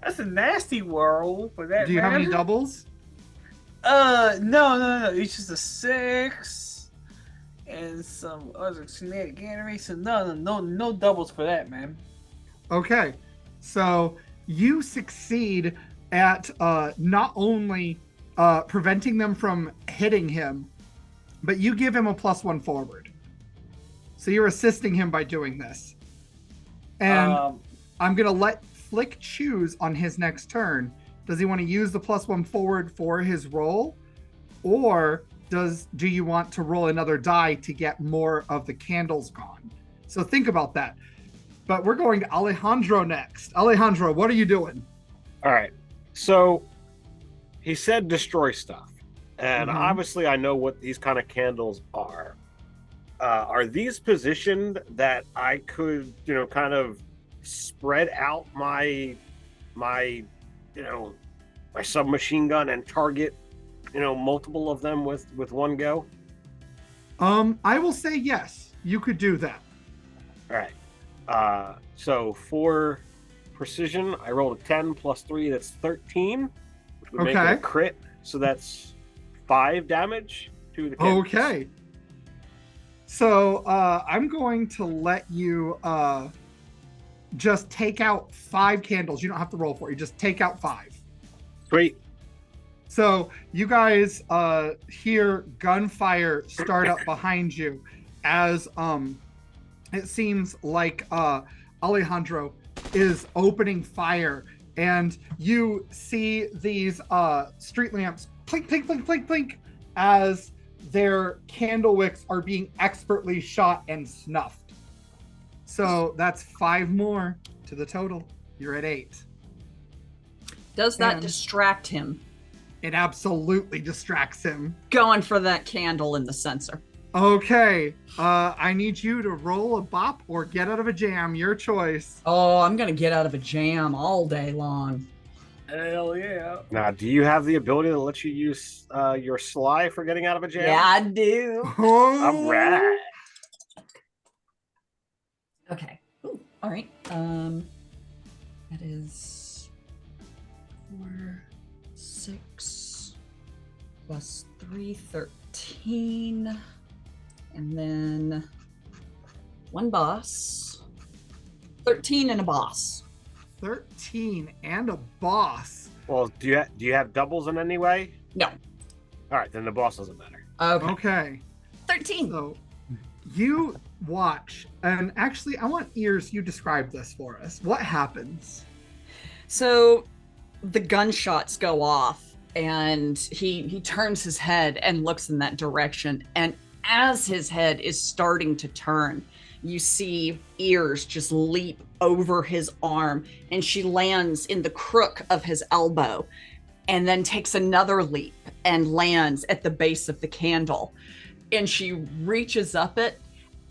That's a nasty roll for that. Do you have any doubles? No. It's just a 6 and some other shenanigans. So no doubles for that, man. Okay. So you succeed at not only preventing them from hitting him, but you give him a +1 forward. So you're assisting him by doing this. And I'm going to let Flick choose on his next turn. Does he want to use the +1 forward for his roll? Or do you want to roll another die to get more of the candles gone? So think about that. But we're going to Alejandro next. Alejandro, what are you doing? All right. So he said destroy stuff. And obviously I know what these kind of candles are. Are these positioned that I could, kind of spread out my submachine gun and target, multiple of them with one go? I will say yes, you could do that. All right. So for precision, I rolled a 10 plus 3, that's 13, which would make it a crit. So that's 5 damage to the candles. Okay. So I'm going to let you just take out 5 candles. You don't have to roll for it. You just take out 5. Sweet. So you guys hear gunfire start up behind you as it seems like Alejandro is opening fire, and you see these street lamps plink, plink, plink, plink, plink as their candle wicks are being expertly shot and snuffed. So that's 5 more to the total. You're at 8. Does that distract him? It absolutely distracts him. Going for that candle in the sensor. Okay, I need you to roll a bop or get out of a jam. Your choice. Oh, I'm gonna get out of a jam all day long. Hell yeah. Now, do you have the ability to let you use your sly for getting out of a jam? Yeah, I do. All right. Okay. Ooh, all right. That is 4, 6 plus 3, 13. And then 1 boss. 13 and a boss. 13 and a boss. Well, do you have doubles in any way? No. All right, then the boss doesn't matter. Okay. 13. So you watch, and actually, I want Ears, you describe this for us. What happens? So the gunshots go off, and he turns his head and looks in that direction. And as his head is starting to turn, you see Ears just leap over his arm, and she lands in the crook of his elbow, and then takes another leap and lands at the base of the candle. And she reaches up it,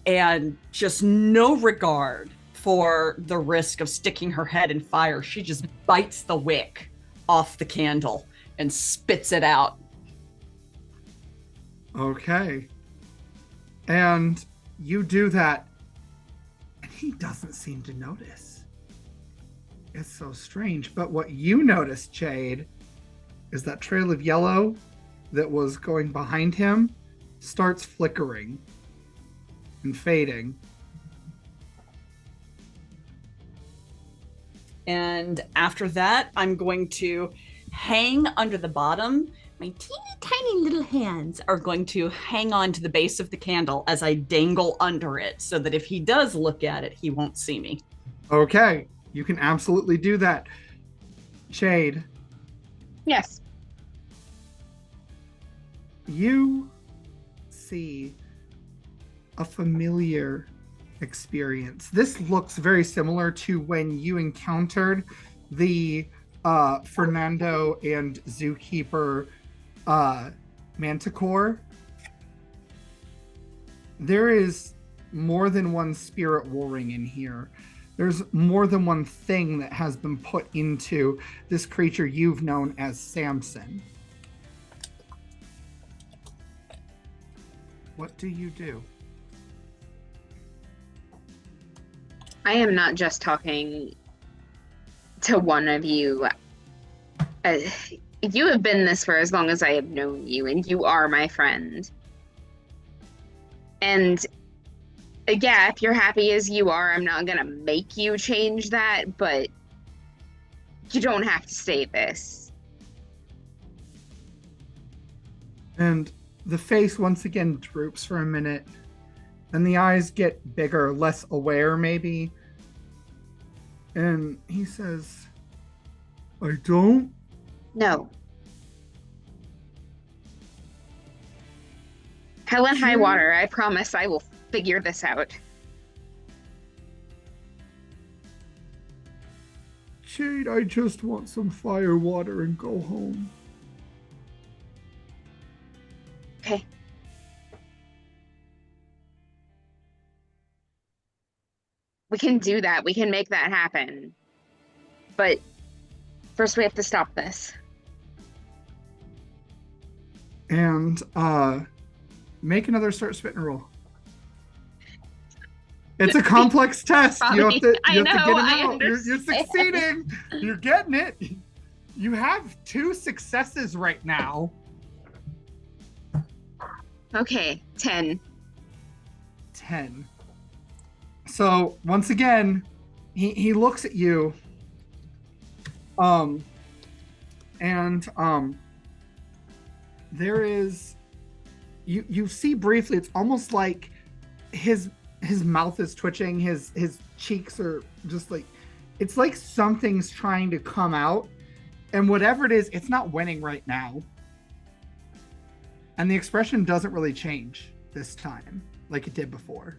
and just no regard for the risk of sticking her head in fire, she just bites the wick off the candle and spits it out. Okay. And you do that, and he doesn't seem to notice. It's so strange. But what you notice, Jade, is that trail of yellow that was going behind him starts flickering and fading. And after that, I'm going to hang under the bottom. My teeny tiny little hands are going to hang on to the base of the candle as I dangle under it so that if he does look at it, he won't see me. Okay, you can absolutely do that. Shade, Yes. you see a familiar experience. This looks very similar to when you encountered the Fernando and Zookeeper Manticore. There is more than one spirit warring in here. There's more than one thing that has been put into this creature you've known as Samson. What do you do? I am not just talking to one of you. You have been this for as long as I have known you, and you are my friend. And yeah, if you're happy as you are, I'm not gonna make you change that, but you don't have to stay this. And the face once again droops for a minute, and the eyes get bigger, less aware maybe. And he says, I don't? No. Hell and high water, I promise I will figure this out. Jade, I just want some fire water and go home. Okay. We can do that. We can make that happen. But first we have to stop this. And make another start spitting roll. It's a complex test. You have to get it out. You're succeeding. You're getting it. You have 2 successes right now. Okay, 10. 10. So once again, he looks at you. There is you see briefly, it's almost like his mouth is twitching, his cheeks are just like, it's like something's trying to come out, and whatever it is, it's not winning right now. And the expression doesn't really change this time like it did before.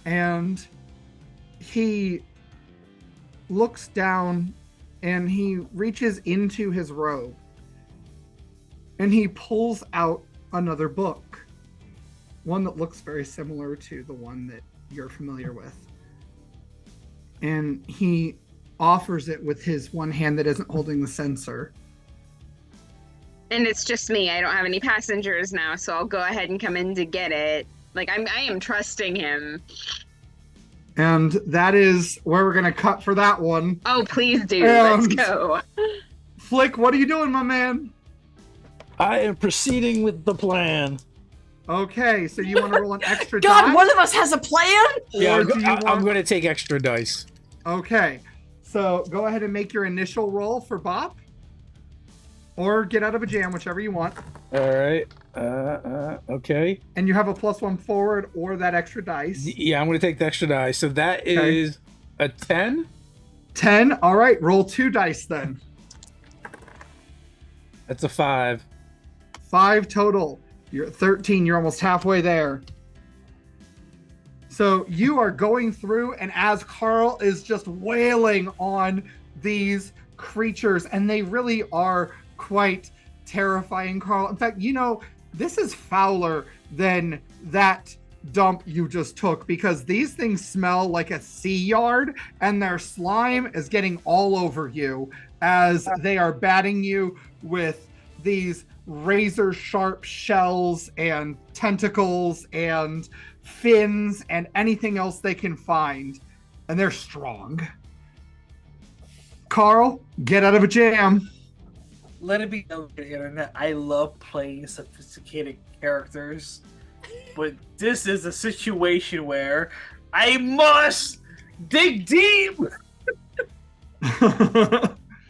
And he looks down and he reaches into his robe and he pulls out another book, one that looks very similar to the one that you're familiar with. And he offers it with his one hand that isn't holding the censer. And it's just me. I don't have any passengers now, so I'll go ahead and come in to get it. Like, I am trusting him. And that is where we're going to cut for that one. Oh, please do. Let's go. Flick, what are you doing, my man? I am proceeding with the plan. Okay, so you want to roll an extra God, die? one of us has a plan? Yeah, Or do you I'm want- going to take extra dice. Okay, so go ahead and make your initial roll for Bop. Or get out of a jam, whichever you want. All right. Okay. And you have a +1 forward or that extra dice. Yeah, I'm going to take the extra dice. So that Okay. is a 10. 10. All right, roll 2 dice then. That's a 5. 5 total. You're at 13. You're almost halfway there. So you are going through, and as Carl is just wailing on these creatures, and they really are quite terrifying, Carl. In fact, you know, this is fouler than that dump you just took, because these things smell like a sea yard, and their slime is getting all over you as they are batting you with these razor sharp shells and tentacles and fins and anything else they can find, and they're strong. Carl, get out of a jam. Let it be known to the internet, I love playing sophisticated characters, but this is a situation where I must dig deep.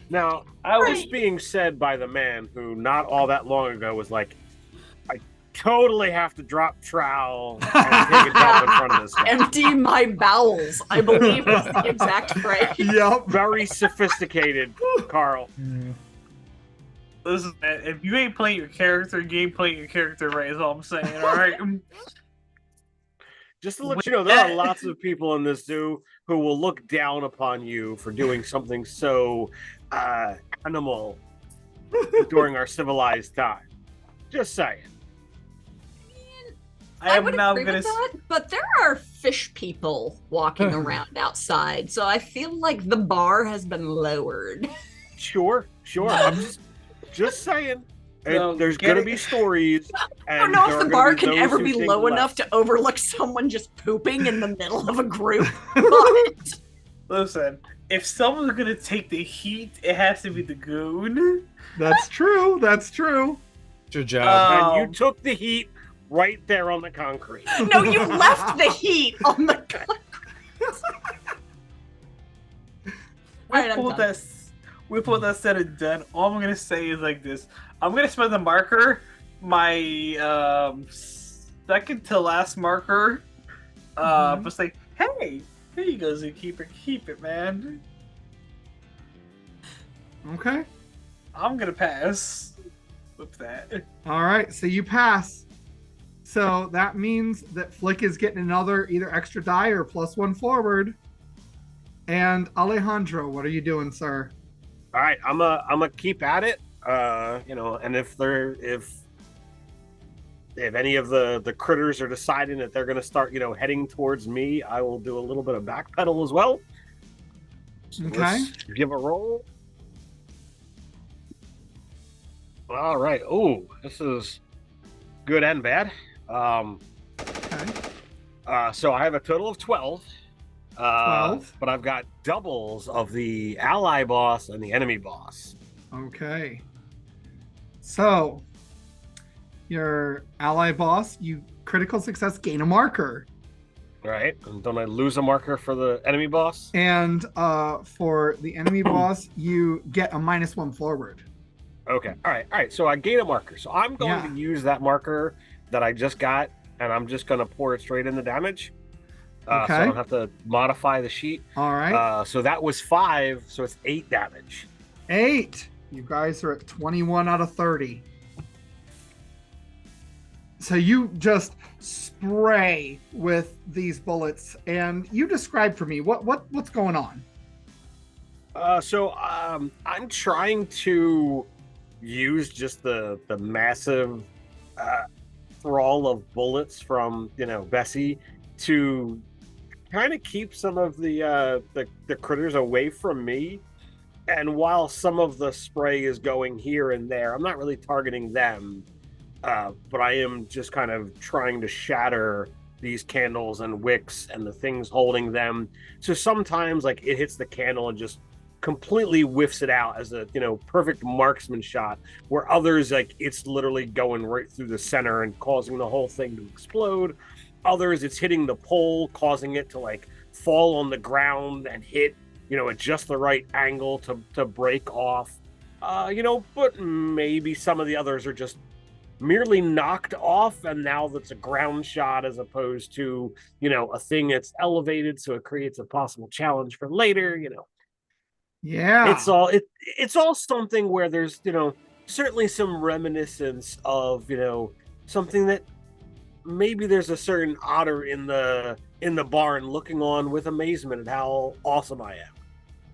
Now, this being said by the man who not all that long ago was like, I totally have to drop trowel and take a dump in front of this guy. Empty my bowels, I believe is the exact phrase. Yep. Very sophisticated, Carl. Listen, man, if you ain't playing your character, you ain't playing your character right, is all I'm saying, alright? Just to let you know, there are lots of people in this zoo who will look down upon you for doing something so animal during our civilized time. Just saying. I would agree with that, but there are fish people walking around outside, so I feel like the bar has been lowered. Sure. I'm just saying. No, there's going to be stories. I don't know if the bar can ever be low enough to overlook someone just pooping in the middle of a group. But... Listen, if someone's going to take the heat, it has to be the goon. That's true. Good job. And you took the heat right there on the concrete. No, you left the heat on the concrete. With all that said and done, all I'm going to say is like this. I'm going to spend the marker, my second to last marker, but say, hey, here you go, Zookeeper. Keep it, man. Okay. I'm going to pass with that. All right, so you pass. So that means that Flick is getting another either extra die or +1 forward. And Alejandro, what are you doing, sir? All right, I'm a keep at it. And if any of the critters are deciding that they're going to start, heading towards me, I will do a little bit of backpedal as well. So Okay. let's give a roll. All right. Oh, this is good and bad. Okay. So I have a total of 12. 12. But I've got doubles of the ally boss and the enemy boss. Okay. So, your ally boss, you critical success, gain a marker. Right. And don't I lose a marker for the enemy boss? And for the enemy boss, you get a -1 forward. Okay. All right. So I gain a marker. So I'm going to use that marker that I just got, and I'm just going to pour it straight in the damage. Okay. So I don't have to modify the sheet. All right. So that was 5, so it's 8 damage. 8. You guys are at 21 out of 30. So you just spray with these bullets, and you describe for me what's going on. I'm trying to use just the massive thrall of bullets from Bessie to kind of keep some of the critters away from me. And while some of the spray is going here and there, I'm not really targeting them, but I am just kind of trying to shatter these candles and wicks and the things holding them. So sometimes it hits the candle and just completely whiffs it out as a perfect marksman shot, where others it's literally going right through the center and causing the whole thing to explode. Others, it's hitting the pole, causing it to fall on the ground and hit at just the right angle to break off. But maybe some of the others are just merely knocked off, and now that's a ground shot as opposed to a thing that's elevated, so it creates a possible challenge for later. Yeah, it's all something where there's certainly some reminiscence of something that maybe there's a certain otter in the barn looking on with amazement at how awesome I am.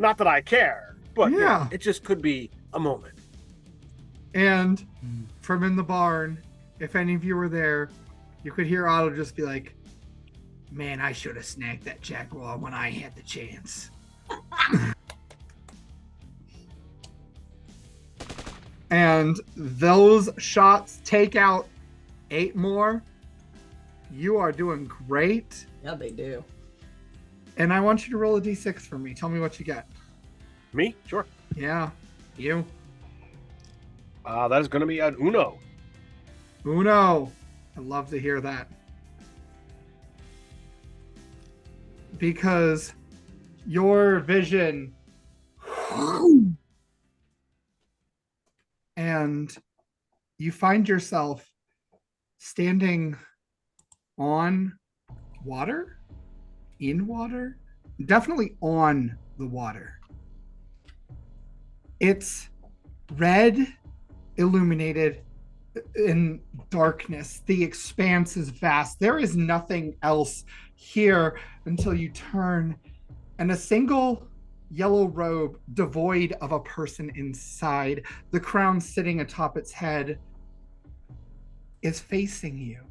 Not that I care, but it just could be a moment. And from in the barn, if any of you were there, you could hear Otto just be like, "Man, I should have snagged that jaguar when I had the chance." And those shots take out 8 more. You are doing great. Yeah, they do. And I want you to roll a d6 for me. Tell me what you get. Me? Sure. Yeah, you. That is going to be an Uno. Uno. I love to hear that. Because your vision and you find yourself standing on water, in water, definitely on the water. It's red, illuminated in darkness. The expanse is vast. There is nothing else here until you turn, and a single yellow robe devoid of a person inside, the crown sitting atop its head, is facing you.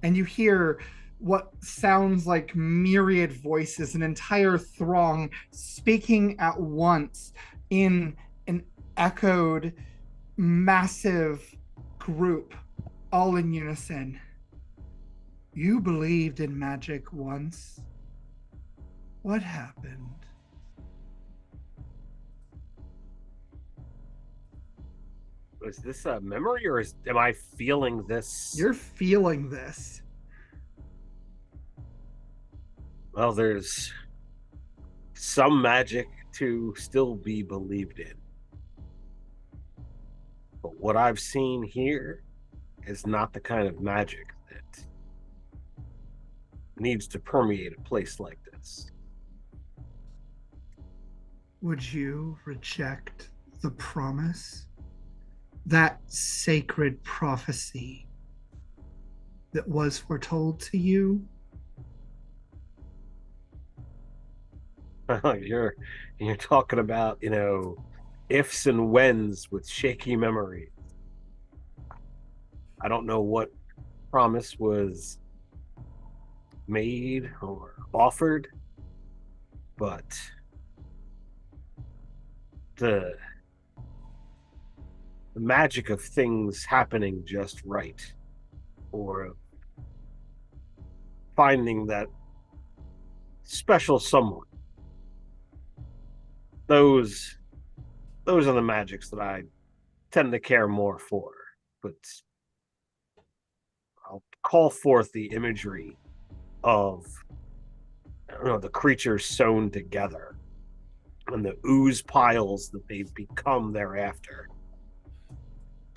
And you hear what sounds like myriad voices, an entire throng speaking at once in an echoed, massive group, all in unison. You believed in magic once. What happened? Is this a memory, or am I feeling this? You're feeling this. Well, there's some magic to still be believed in. But what I've seen here is not the kind of magic that needs to permeate a place like this. Would you reject the promise? That sacred prophecy that was foretold to you? You're talking about, ifs and whens with shaky memory. I don't know what promise was made or offered, but the magic of things happening just right, or finding that special someone, those are the magics that I tend to care more for. But I'll call forth the imagery of, the creatures sewn together and the ooze piles that they've become thereafter.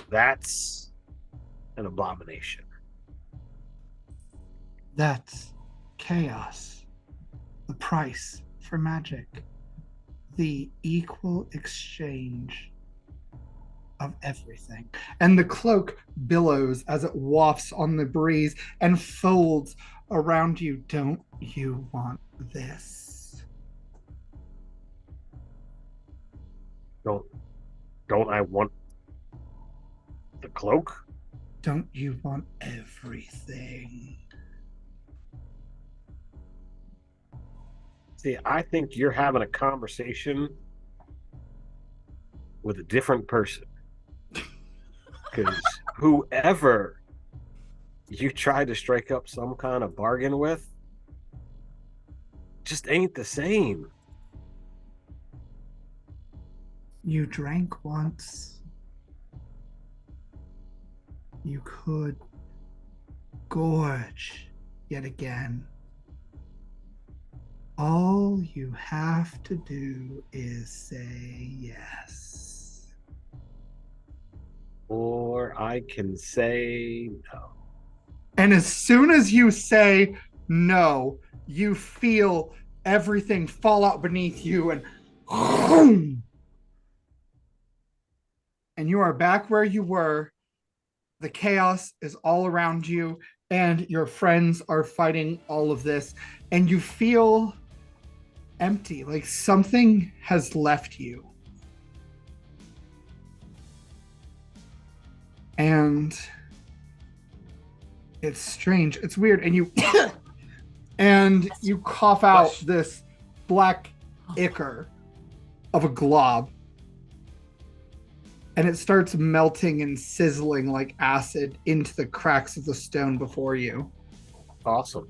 That's an abomination. That's chaos. The price for magic. The equal exchange of everything. And the cloak billows as it wafts on the breeze and folds around you. Don't you want this? Don't I want the cloak? Don't you want everything? See, I think you're having a conversation with a different person. Because whoever you tried to strike up some kind of bargain with just ain't the same. You drank once. You could gorge yet again. All you have to do is say yes. Or I can say no. And as soon as you say no, you feel everything fall out beneath you and you are back where you were. The chaos is all around you and your friends are fighting all of this and you feel empty, like something has left you. And it's strange. It's weird. And you and you cough out this black ichor of a glob. And it starts melting and sizzling like acid into the cracks of the stone before you. Awesome.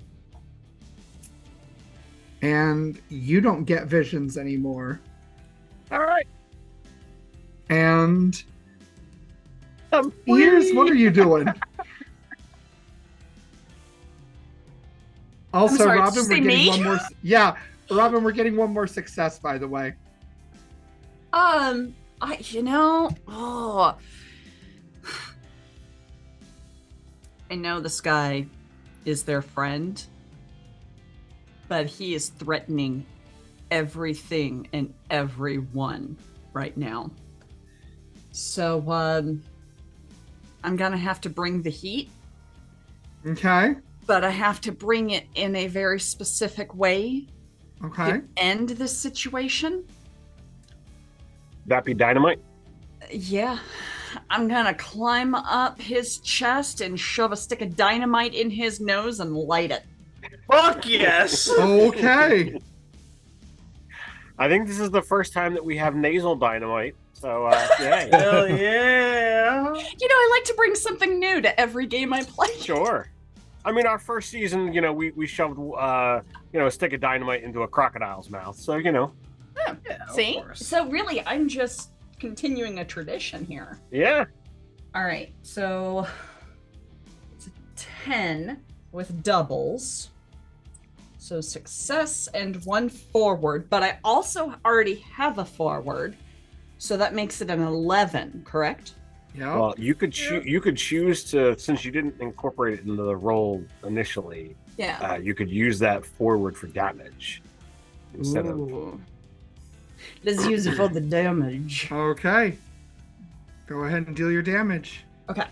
And you don't get visions anymore. All right. And I'm Ears, what are free. you doing? Also, sorry, did Robin, you we're say getting me? one more. Yeah, Robin, we're getting one more success, by the way. I know this guy is their friend, but he is threatening everything and everyone right now. So, I'm gonna have to bring the heat, Okay. but I have to bring it in a very specific way Okay. to end this situation. That be dynamite? Yeah, I'm gonna climb up his chest and shove a stick of dynamite in his nose and light it. Fuck yes! Okay. I think this is the first time that we have nasal dynamite. So, yeah. Hell yeah! I like to bring something new to every game I play. Sure. I mean, our first season, we shoved, a stick of dynamite into a crocodile's mouth. So, Yeah, of See? course. So really, I'm just continuing a tradition here. Yeah. All right, so it's a 10 with doubles. So success and 1 forward, but I also already have a forward. So that makes it an 11, correct? Yeah. Well, you could choose to, since you didn't incorporate it into the roll initially, Yeah. you could use that forward for damage instead of. Ooh. Let's use it for the damage. Okay. Go ahead and deal your damage. Okay.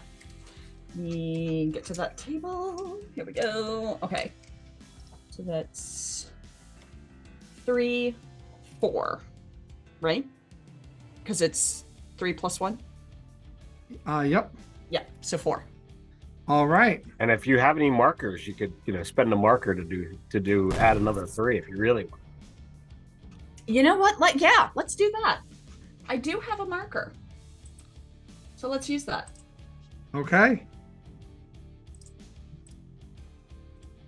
Let me get to that table. Here we go. Okay. So that's 3, 4, right? Because it's 3 plus 1? Yep. Yeah, so 4. All right. And if you have any markers, you could, spend a marker to do add another 3 if you really want. You know what? Let's do that. I do have a marker. So let's use that. Okay.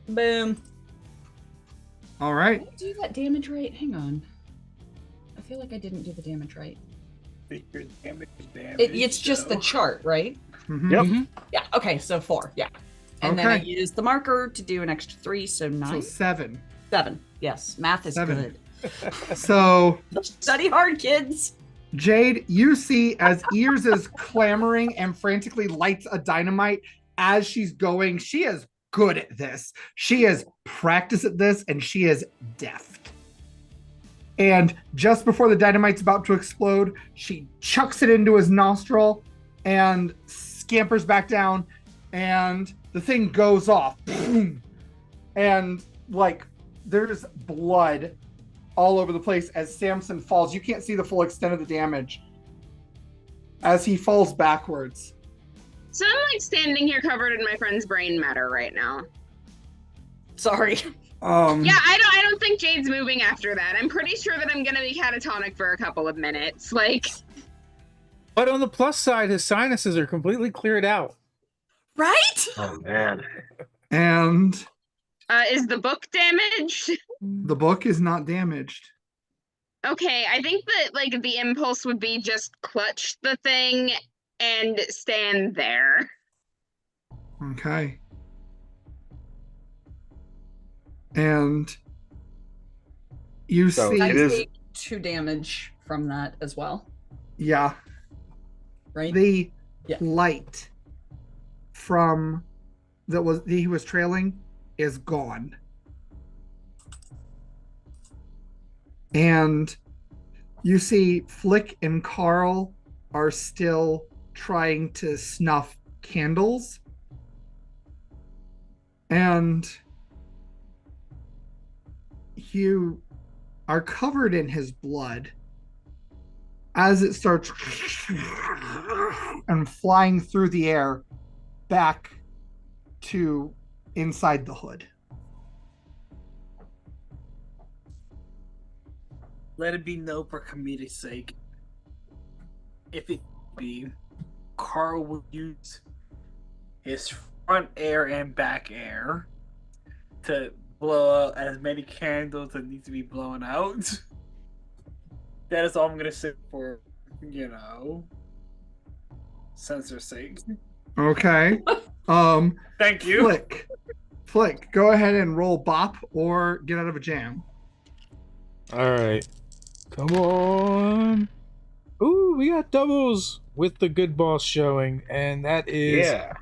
Boom. All right. Did I do that damage right? Hang on. I feel like I didn't do the damage right. Your damage is damage, It's just the so- chart, right? Mhm. Yep. Mhm. Yeah, okay, so 4, yeah. And then I Okay. used the marker to do an extra 3, so 9. So 7. 7. Yes, math is 7. good. So Study hard, kids. Jade, you see as Ears is clamoring and frantically lights a dynamite as she's going. She is good at this. She is practiced at this and she is deft. And just before the dynamite's about to explode, she chucks it into his nostril and scampers back down, and the thing goes off. Boom. And there's blood all over the place as Samson falls. You can't see the full extent of the damage as he falls backwards. So I'm standing here covered in my friend's brain matter right now. Sorry. Yeah, I don't think Jade's moving after that. I'm pretty sure that I'm gonna be catatonic for a couple of minutes. But on the plus side, his sinuses are completely cleared out. Right? Oh man. And is the book damaged? the book is not damaged. Okay, I think that the impulse would be just clutch the thing and stand there. Okay. And you So see, I it is- take 2 damage from that as well, yeah, right? the Yeah. light from he was trailing is gone. And you see Flick and Carl are still trying to snuff candles. And you are covered in his blood as it starts and flying through the air back to inside the hood. Let it be known for comedic sake. If it be, Carl would use his front air and back air to blow out as many candles that need to be blown out. That is all I'm gonna say for, censor's sake. Okay. Thank you. Flick, go ahead and roll bop or get out of a jam. All right. Come on. Ooh, we got doubles with the good boss showing, and that is Yeah.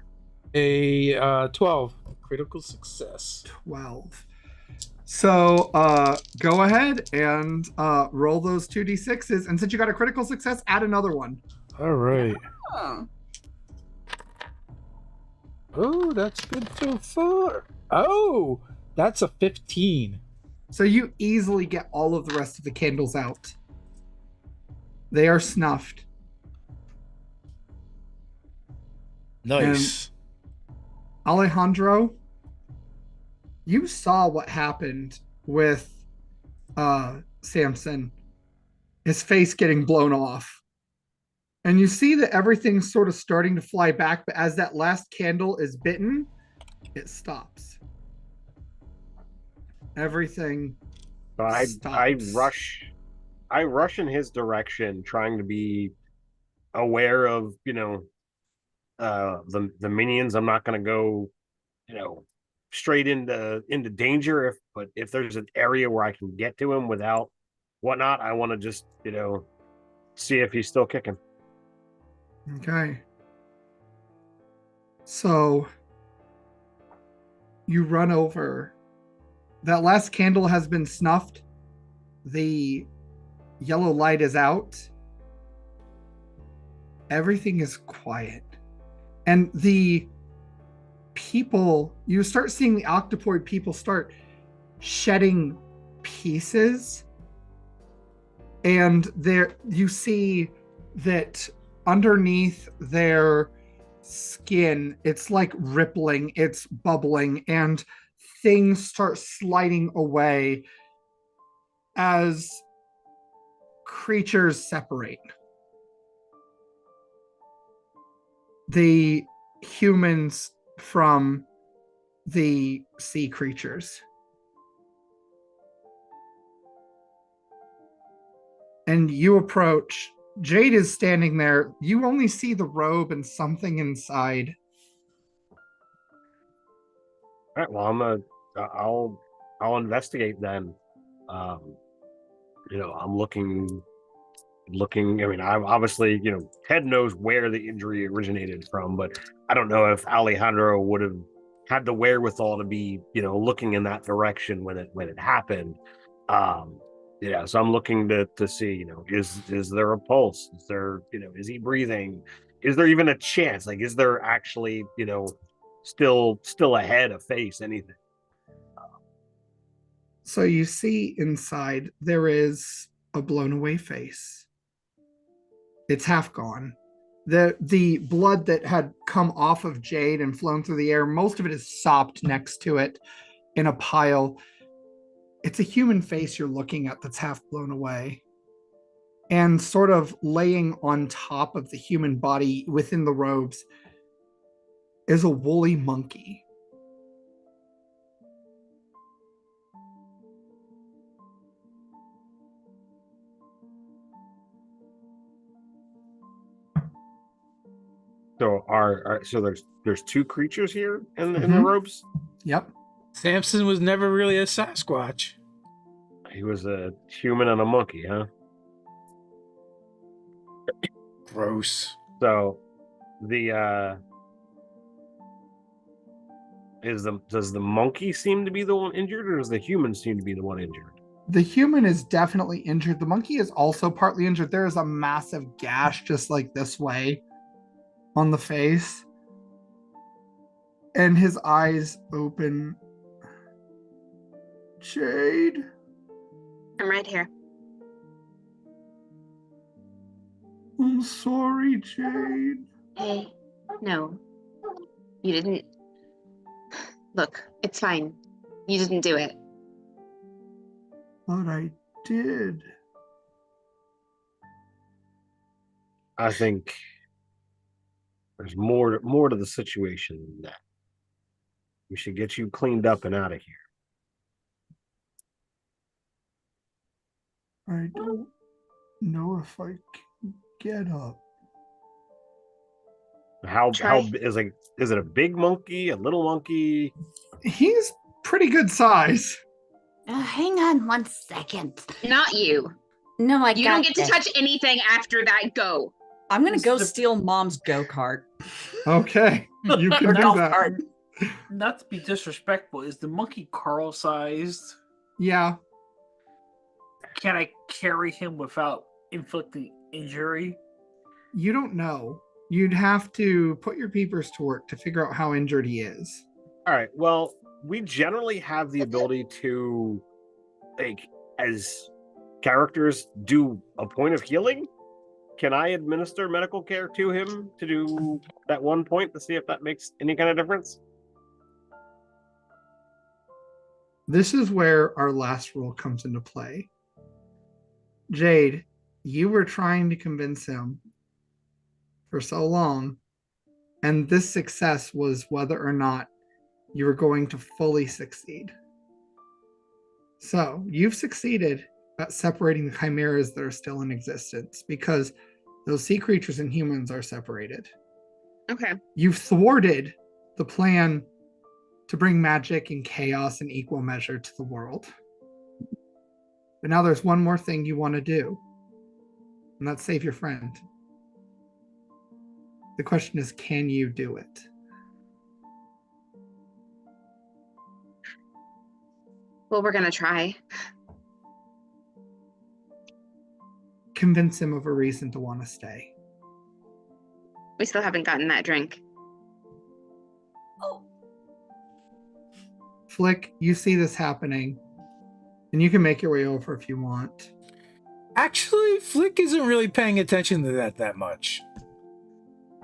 a 12. Critical success. 12. So go ahead and roll those 2d6s. And since you got a critical success, add another one. All right. Oh. Oh, that's good so far. Oh, that's a 15. So you easily get all of the rest of the candles out. They are snuffed. Nice. Alejandro, you saw what happened with Samson, his face getting blown off. And you see that everything's sort of starting to fly back, but as that last candle is bitten, it stops. Everything So I stops. rush in his direction, trying to be aware of, the minions. I'm not gonna go, straight into danger, but if there's an area where I can get to him without whatnot, I want to just, see if he's still kicking. Okay. So you run over. That last candle has been snuffed. The yellow light is out. Everything is quiet. And the people, you start seeing the octopoid people start shedding pieces. And there you see that underneath their skin, it's like rippling, it's bubbling, and things start sliding away as creatures separate. The humans from the sea creatures. And you approach. Jade is standing there. You only see the robe and something inside. All right. Well, I'll investigate then. I'm looking. I mean, I obviously, Ted knows where the injury originated from, but I don't know if Alejandro would have had the wherewithal to be, looking in that direction when it happened. So I'm looking to see, is there a pulse? Is there, is he breathing? Is there even a chance? Like, is there actually, still a head, a face, anything? So you see inside there is a blown away face. It's half gone. The blood that had come off of Jade and flown through the air, most of it is sopped next to it in a pile. It's a human face you're looking at that's half blown away. And sort of laying on top of the human body within the robes is a woolly monkey. So there's two creatures here in the robes. Yep. Samson was never really a Sasquatch. He was a human and a monkey, huh? Gross. So does the monkey seem to be the one injured, or does the human seem to be the one injured? The human is definitely injured. The monkey is also partly injured. There is a massive gash just like this way on the face. And his eyes open. Jade? I'm right here. I'm sorry, Jade. Hey, no. You didn't. Look, it's fine. You didn't do it. But I did. I think there's more to the situation than that. We should get you cleaned up and out of here. I don't know if I can get up. How Try. is it a big monkey, a little monkey? He's pretty good size. Hang on 1 second. Not you. No, I You got don't get to this. touch anything after that. Go. I'm gonna go steal Mom's go-kart. Okay, you can Or do golf that. cart. Not to be disrespectful, is the monkey Carl sized? Yeah, Can I carry him without inflicting injury? you don't know. You'd have to put your peepers to work to figure out how injured he is. All right. Well, we generally have the ability to, like, as characters, do a point of healing. Can I administer medical care to him to do that 1 point to see if that makes any kind of difference? This is where our last rule comes into play. Jade, you were trying to convince him for so long, and this success was whether or not you were going to fully succeed. So you've succeeded at separating the chimeras that are still in existence, because those sea creatures and humans are separated. Okay. You've thwarted the plan to bring magic and chaos in equal measure to the world. But now there's one more thing you want to do, and that's save your friend. The question is, can you do it? Well, we're gonna try. Convince him of a reason to want to stay. We still haven't gotten that drink. Oh, Flick, you see this happening, and you can make your way over if you want. Actually, Flick isn't really paying attention to that much.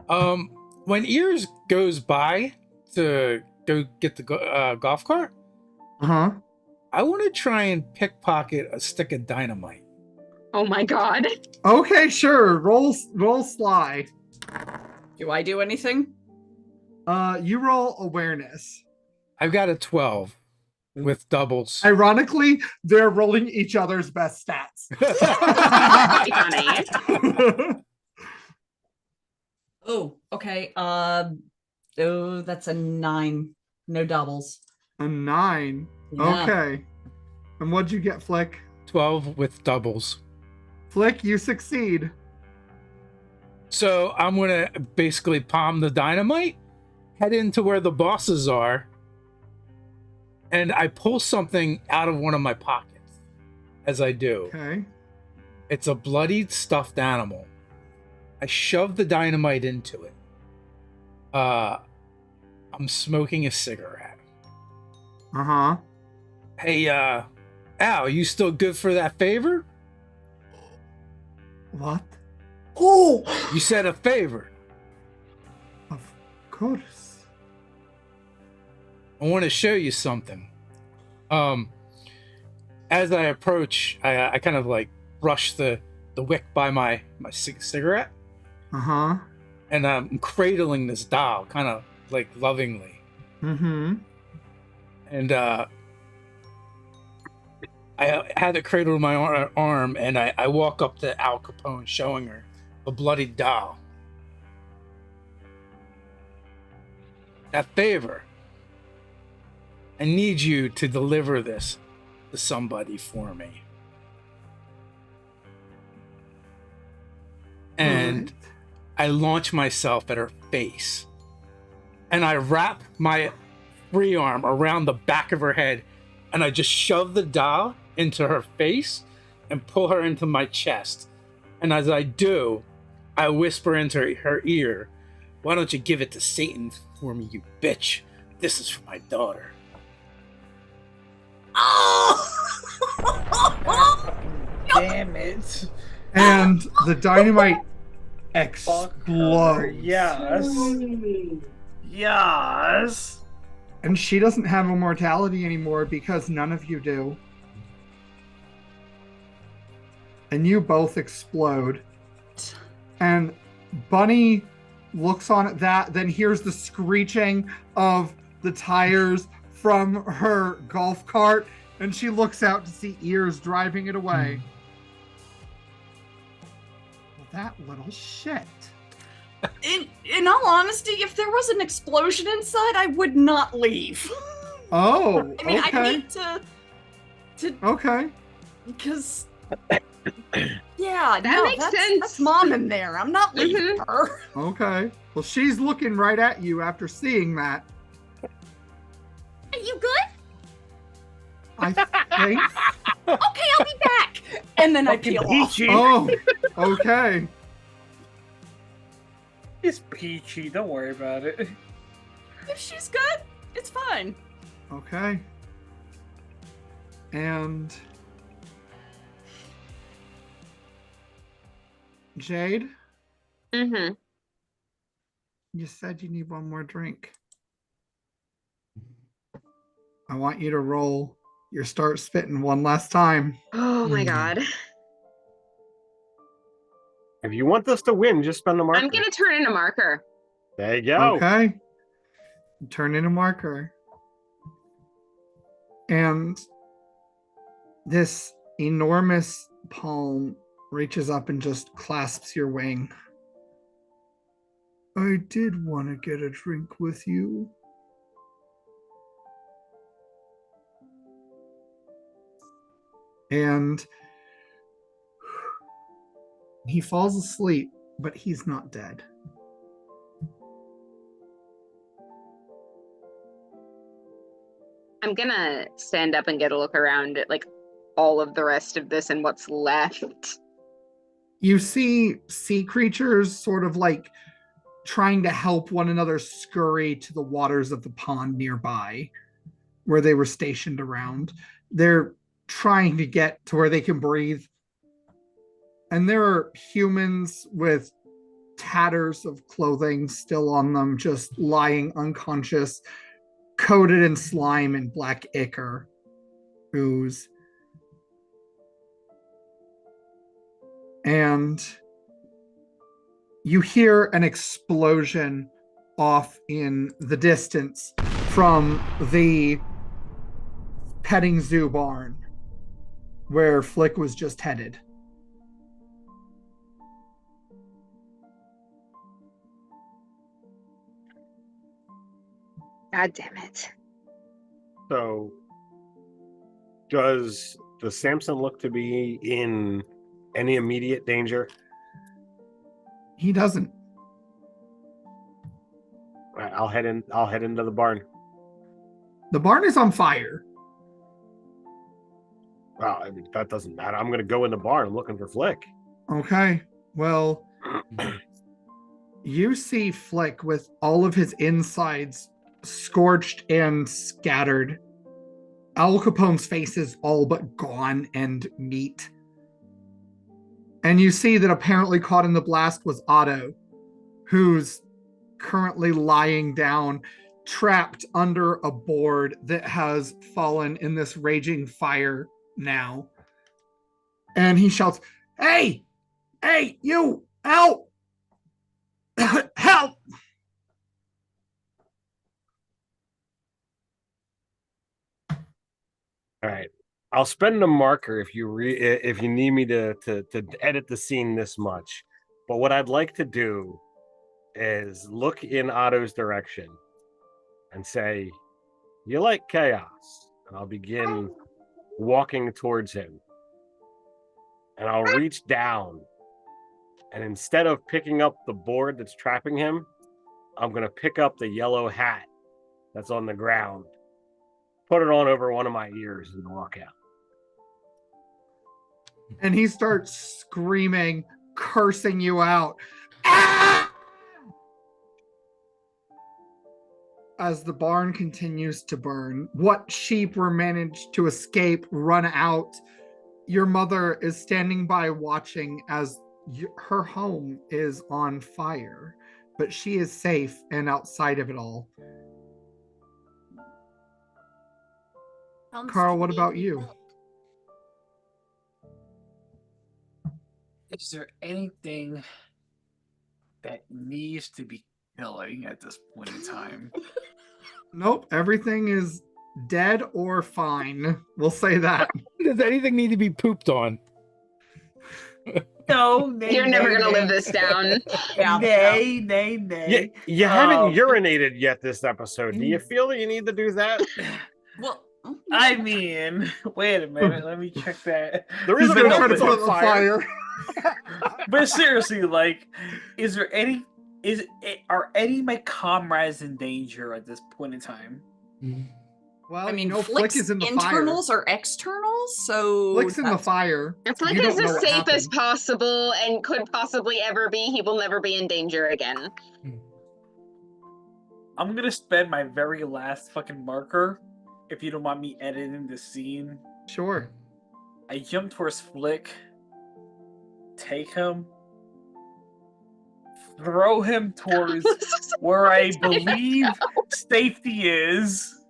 When Ears goes by to go get the golf cart, Uh-huh. I want to try and pickpocket a stick of dynamite. Oh my god. Okay, sure. Roll sly. Do I do anything? You roll awareness. I've got a 12 with doubles. Ironically, they're rolling each other's best stats. Funny. Oh, okay. Oh, that's a 9. No doubles. A 9. Yeah. Okay. And what'd you get, Flick? 12 with doubles. Flick, you succeed. So I'm going to basically palm the dynamite, head into where the bosses are, and I pull something out of one of my pockets as I do. Okay. It's a bloodied stuffed animal. I shove the dynamite into it. I'm smoking a cigarette. Uh-huh. Hey, Al, you still good for that favor? What? Oh! You said a favor. Of course. I want to show you something. As I approach, I kind of like brush the wick by my cigarette, Uh-huh. and I'm cradling this doll, kind of like lovingly. Mm-hmm. And I had it cradled in my arm, and I walk up to Al Capone, showing her the bloody doll. That favor. I need you to deliver this to somebody for me. And I launch myself at her face. And I wrap my free arm around the back of her head, and I just shove the doll into her face and pull her into my chest. And as I do, I whisper into her ear, "Why don't you give it to Satan for me, you bitch? This is for my daughter." Damn it. And the dynamite explodes. Yes. Yes. And she doesn't have immortality anymore because none of you do. And you both explode. And Bunny looks on at that, then hears the screeching of the tires from her golf cart, and she looks out to see Ears driving it away. That little shit. In all honesty, if there was an explosion inside, I would not leave. Oh, I mean, okay. I need to Okay. because yeah, That makes that's, sense. That's mom in there. I'm not leaving her. Okay. Well, she's looking right at you after seeing that. Are you good? I think. Okay, I'll be back. And then I peel off. Peachy. Oh, okay. It's peachy. Don't worry about it. If she's good, it's fine. Okay. And Jade, Mm-hmm. you said you need one more drink. I want you to roll your start spitting one last time. Oh my Hmm. god. If you want this to win, just spend the marker. I'm gonna turn in a marker. There you go. Okay. Turn in a marker. And this enormous palm reaches up and just clasps your wing. I did want to get a drink with you. And he falls asleep, but he's not dead. I'm gonna stand up and get a look around at like all of the rest of this and what's left. You see sea creatures sort of like trying to help one another scurry to the waters of the pond nearby where they were stationed around. They're trying to get to where they can breathe. And there are humans with tatters of clothing still on them, just lying unconscious, coated in slime and black ichor ooze. And you hear an explosion off in the distance from the petting zoo barn where Flick was just headed. God damn it. So, does the Samson look to be in any immediate danger? He doesn't. All right, I'll head into the barn. The barn is on fire. Well, I mean, that doesn't matter. I'm going to go in the barn. I'm looking for Flick. Okay. Well, you see Flick with all of his insides scorched and scattered. Al Capone's face is all but gone and meat. And you see that apparently caught in the blast was Otto, who's currently lying down, trapped under a board that has fallen in this raging fire now. And he shouts, "Hey! Hey, you! Help! Help!" All right. I'll spend a marker if you need me to edit the scene this much. But what I'd like to do is look in Otto's direction and say, "You like chaos?" And I'll begin walking towards him. And I'll reach down. And instead of picking up the board that's trapping him, I'm going to pick up the yellow hat that's on the ground, put it on over one of my ears, and walk out. And he starts screaming, cursing you out. Ah! As the barn continues to burn, what sheep were managed to escape, run out. Your mother is standing by watching as her home is on fire, but she is safe and outside of it all. Carl, what about you? Is there anything that needs to be killing at this point in time? Nope, everything is dead or fine. We'll say that. Does anything need to be pooped on? No, nay, You're never nay, gonna live nay. this down. Yeah. Nay, nay, nay. You haven't urinated yet this episode. Do you feel that you need to do that? Well, I mean, wait a minute. Let me check that. There He's is a gonna boat try to that's put on out the fire. fire. But seriously, like, are any of my comrades in danger at this point in time? Well, I mean, Flick Flick's is in the internals fire. or externals, so Flick's in the that's- fire. Flick You is don't know as what safe as happened. possible and could possibly ever be. He will never be in danger again. I'm gonna spend my very last fucking marker, if you don't mind me editing the scene. Sure. I jump towards Flick, take him, throw him towards where I believe safety is.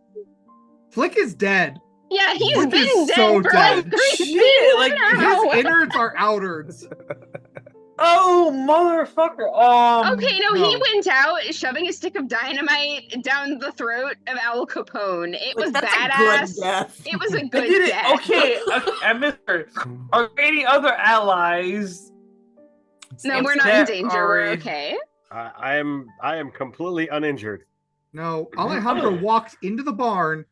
Flick is dead. Yeah, he's Flick been is dead so for dead. like 3 Shit, seasons like, in a His row. innards are outards. Oh, motherfucker! Okay, no, he no. went out shoving a stick of dynamite down the throat of Al Capone. It was that's badass. a good death. It was a I good did it. death. Okay, I missed her. Are there any other allies? No, we're not in that danger. are We're in- okay. I am completely uninjured. No, Alejandro walked into the barn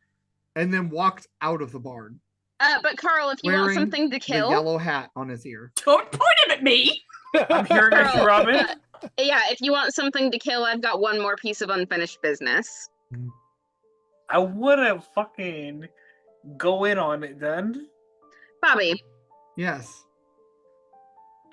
and then walked out of the barn. But Carl, if you want Wearing something to The kill, yellow hat on his ear. Don't point him at me. I'm hearing at you, Robin. yeah, if you want something to kill, I've got one more piece of unfinished business. I wanna fucking go in on it then. Bobby, Yes.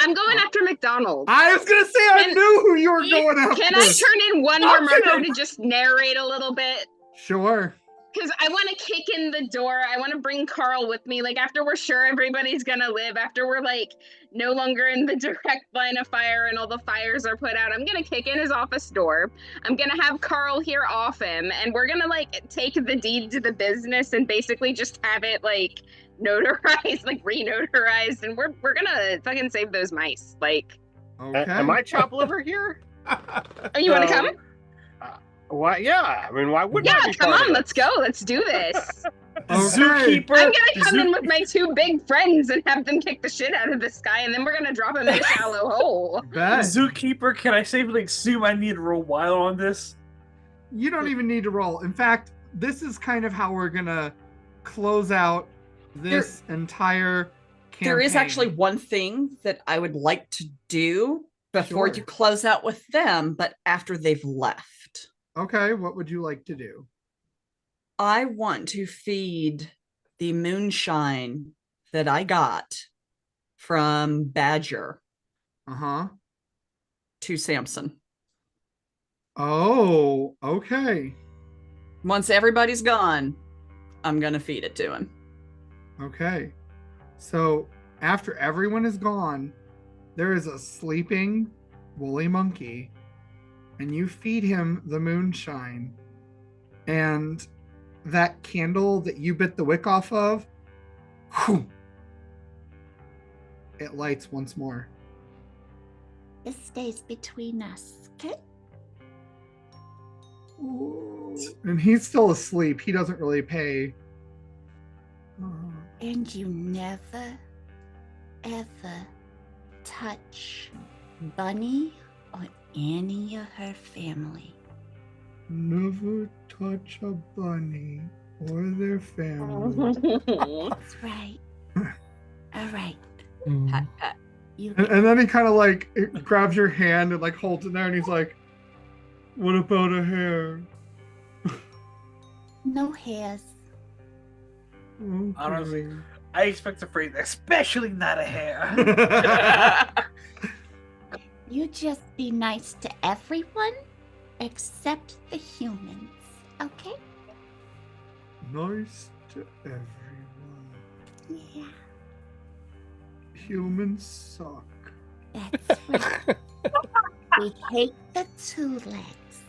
I'm going after McDonald's. I was gonna say I Can- knew who you were going after. Can I turn in one more Fuck marker him. to just narrate a little bit? Sure. Because I want to kick in the door. I want to bring Carl with me. Like, after we're sure everybody's going to live, after we're, like, no longer in the direct line of fire and all the fires are put out, I'm going to kick in his office door. I'm going to have Carl hear off him. And we're going to, like, take the deed to the business and basically just have it, like, notarized, like, re-notarized. And we're going to fucking save those mice. Like, Okay. Am I chop liver here? oh, you want to come? Why? Yeah. I mean, why wouldn't Yeah, I be come part of on, this? let's go. Let's do this. The Okay. zookeeper. I'm gonna come the in with my 2 big friends and have them kick the shit out of this guy, and then we're gonna drop him in a shallow hole. Bet. Zookeeper, can I safely assume I need to roll wild on this? You don't even need to roll. In fact, this is kind of how we're gonna close out this entire campaign. There is actually one thing that I would like to do before Sure. you close out with them, but after they've left. Okay, what would you like to do? I want to feed the moonshine that I got from Badger Uh-huh. to Samson. Oh, okay. Once everybody's gone, I'm going to feed it to him. Okay. So after everyone is gone, there is a sleeping woolly monkey, and you feed him the moonshine. And that candle that you bit the wick off of, whew, it lights once more. This stays between us, okay? And he's still asleep. He doesn't really pay. And you never, ever touch Bunny or any of her family. Never touch a bunny or their family. That's right. All right. Pat, pat. You And then he kind of like grabs your hand and like holds it there, and he's like, "What about a hair?" no hairs. Honestly, I expect a phrase, especially not a hair. You just be nice to everyone except the humans, okay? Nice to everyone. Yeah, Humans suck. that's right. We hate the 2 legs.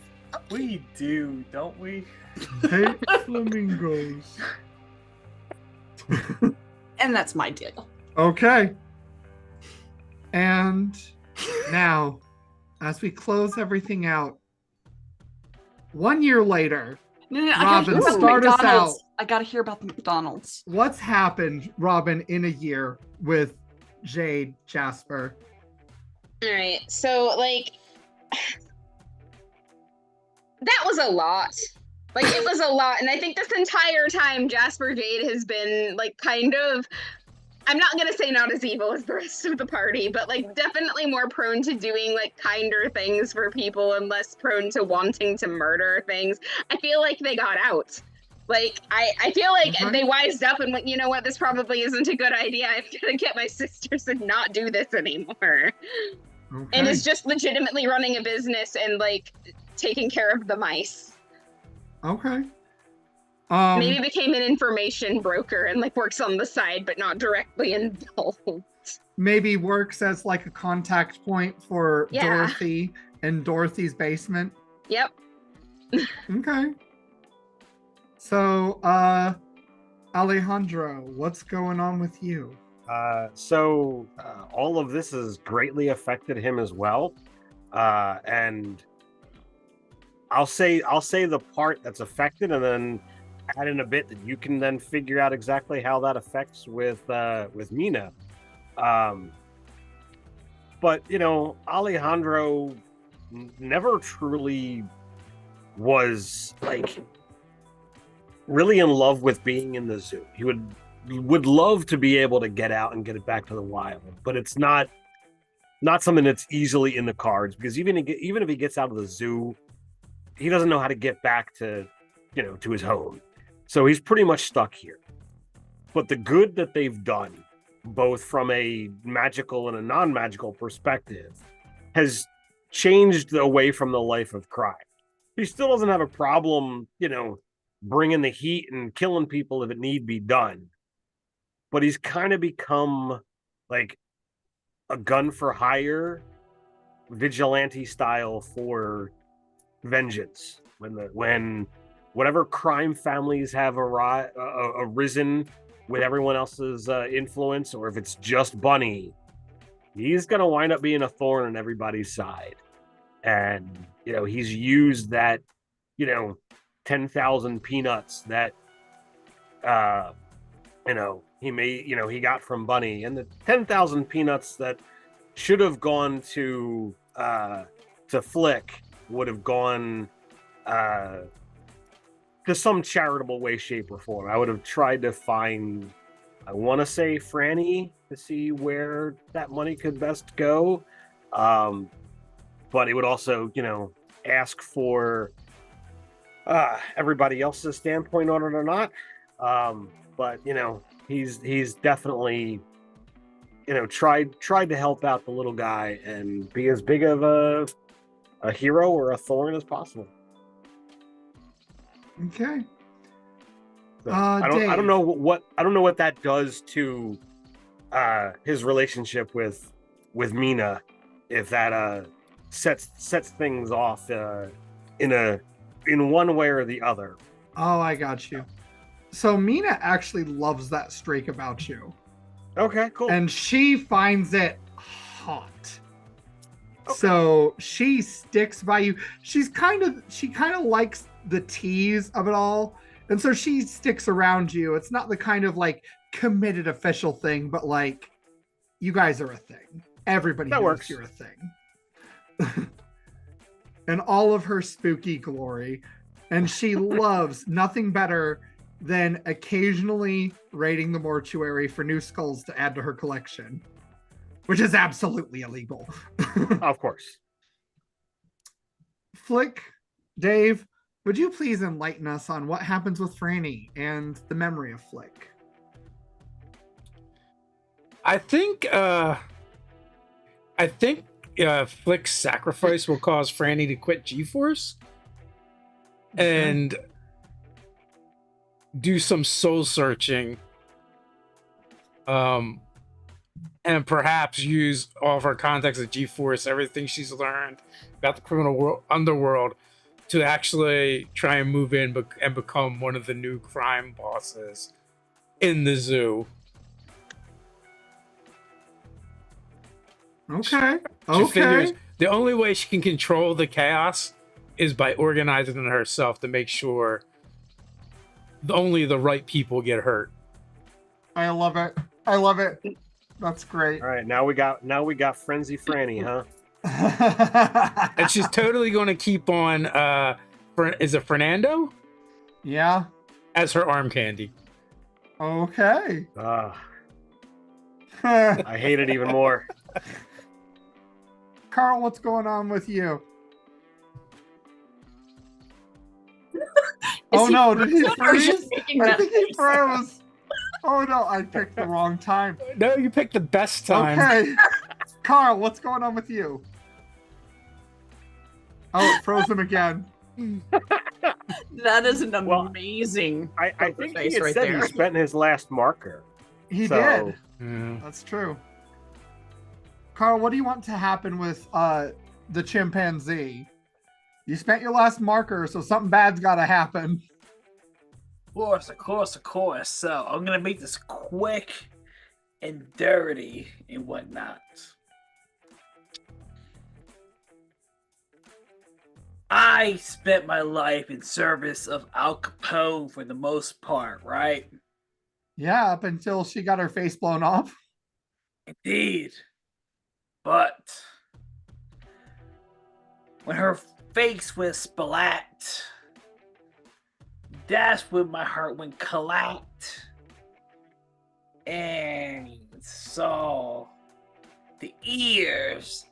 We do, don't we? Hate flamingos. And that's my deal. Okay. And now, as we close everything out, 1 year later, No, I Robin, gotta hear about the start us McDonald's. out. I gotta hear about the McDonald's. what's happened, Robin, in a year with Jade, Jasper, All right. So, like, that was a lot. Like, it was a lot. And I think this entire time, Jasper Jade has been, like, kind of, I'm not going to say not as evil as the rest of the party, but, like, definitely more prone to doing, like, kinder things for people and less prone to wanting to murder things. I feel like they got out. Like, I feel like they wised up and went, you know what, this probably isn't a good idea. I'm going to get my sisters and not do this anymore. And is just legitimately running a business and, like, taking care of the mice. Okay. Maybe became an information broker and, like, works on the side, but not directly involved. Maybe works as, like, a contact point for Dorothy in Dorothy's basement. Yep. Okay. So, Alejandro, what's going on with you? So all of this has greatly affected him as well, and I'll say the part that's affected, and then add in a bit that you can then figure out exactly how that affects with Mina. But you know, Alejandro never truly was like really in love with being in the zoo. He would love to be able to get out and get it back to the wild, but it's not something that's easily in the cards, because even if he gets out of the zoo, he doesn't know how to get back to, you know, to his home. So he's pretty much stuck here. But the good that they've done, both from a magical and a non-magical perspective, has changed away from the life of crime. He still doesn't have a problem, you know, bringing the heat and killing people if it need be done. But he's kind of become like a gun for hire vigilante style for vengeance. When whatever crime families have arisen with everyone else's influence, or if it's just Bunny, he's going to wind up being a thorn on everybody's side. And, you know, he's used that, you know, 10,000 peanuts that, you know, he got from Bunny, and the 10,000 peanuts that should have gone to Flick would have gone to some charitable way, shape, or form. I would have tried to find, I want to say, Franny, to see where that money could best go. But it would also, you know, ask for everybody else's standpoint on it or not. But, you know, he's definitely, you know, tried to help out the little guy and be as big of a hero or a thorn as possible. Okay. So, I don't know what that does to his relationship with Mina, if that sets things off in one way or the other. Oh, I got you. So Mina actually loves that streak about you. Okay, cool. And she finds it hot. Okay. So she sticks by you. She kind of likes the tease of it all. And so she sticks around you. It's not the kind of like committed official thing, but like you guys are a thing. Everybody knows you're a thing. And all of her spooky glory. And she loves nothing better than occasionally raiding the mortuary for new skulls to add to her collection, which is absolutely illegal. Of course. Flick, Dave, would you please enlighten us on what happens with Franny and the memory of Flick? I think Flick's sacrifice will cause Franny to quit G-Force and do some soul searching, and perhaps use all of her contacts at G-Force, everything she's learned about the criminal world, underworld, to actually try and move in and become one of the new crime bosses in the zoo. Okay. She figures the only way she can control the chaos is by organizing it herself to make sure only the right people get hurt. I love it. That's great. All right, now we got Frenzy Franny, huh? And she's totally going to keep on. Is it Fernando Yeah. as her arm candy? Okay. I hate it even more. Carl, what's going on with you? Oh no, did he freeze? I think he froze. Oh no, I picked the wrong time. No, you picked the best time. Okay. Carl, what's going on with you? Oh, it froze him again. That is an Well, amazing. I poker think he face had right said there. he spent his last marker. He So- did. Yeah. That's true. Carl, what do you want to happen with the chimpanzee? You spent your last marker, so something bad's got to happen. Of course. So I'm gonna make this quick and dirty and whatnot. I spent my life in service of Al Capone for the most part, right? Yeah, up until she got her face blown off. Indeed. But when her face was splat, that's when my heart went collapsed and saw the ears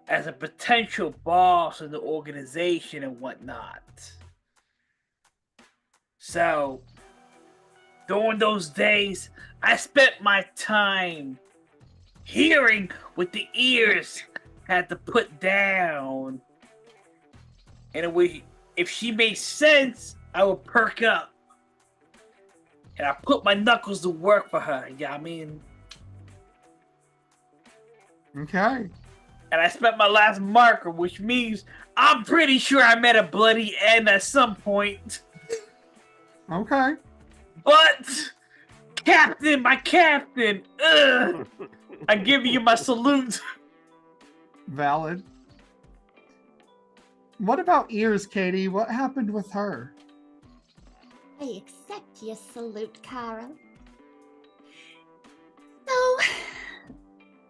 as a potential boss of the organization and whatnot. So, during those days, I spent my time hearing what the ears had to put down. And if she made sense, I would perk up. And I put my knuckles to work for her, yeah, I mean. Okay. And I spent my last marker, which means I'm pretty sure I met a bloody end at some point. Okay. But, Captain, my captain, I give you my salute. Valid. What about ears, Katie? What happened with her? I accept your salute, Carl. So,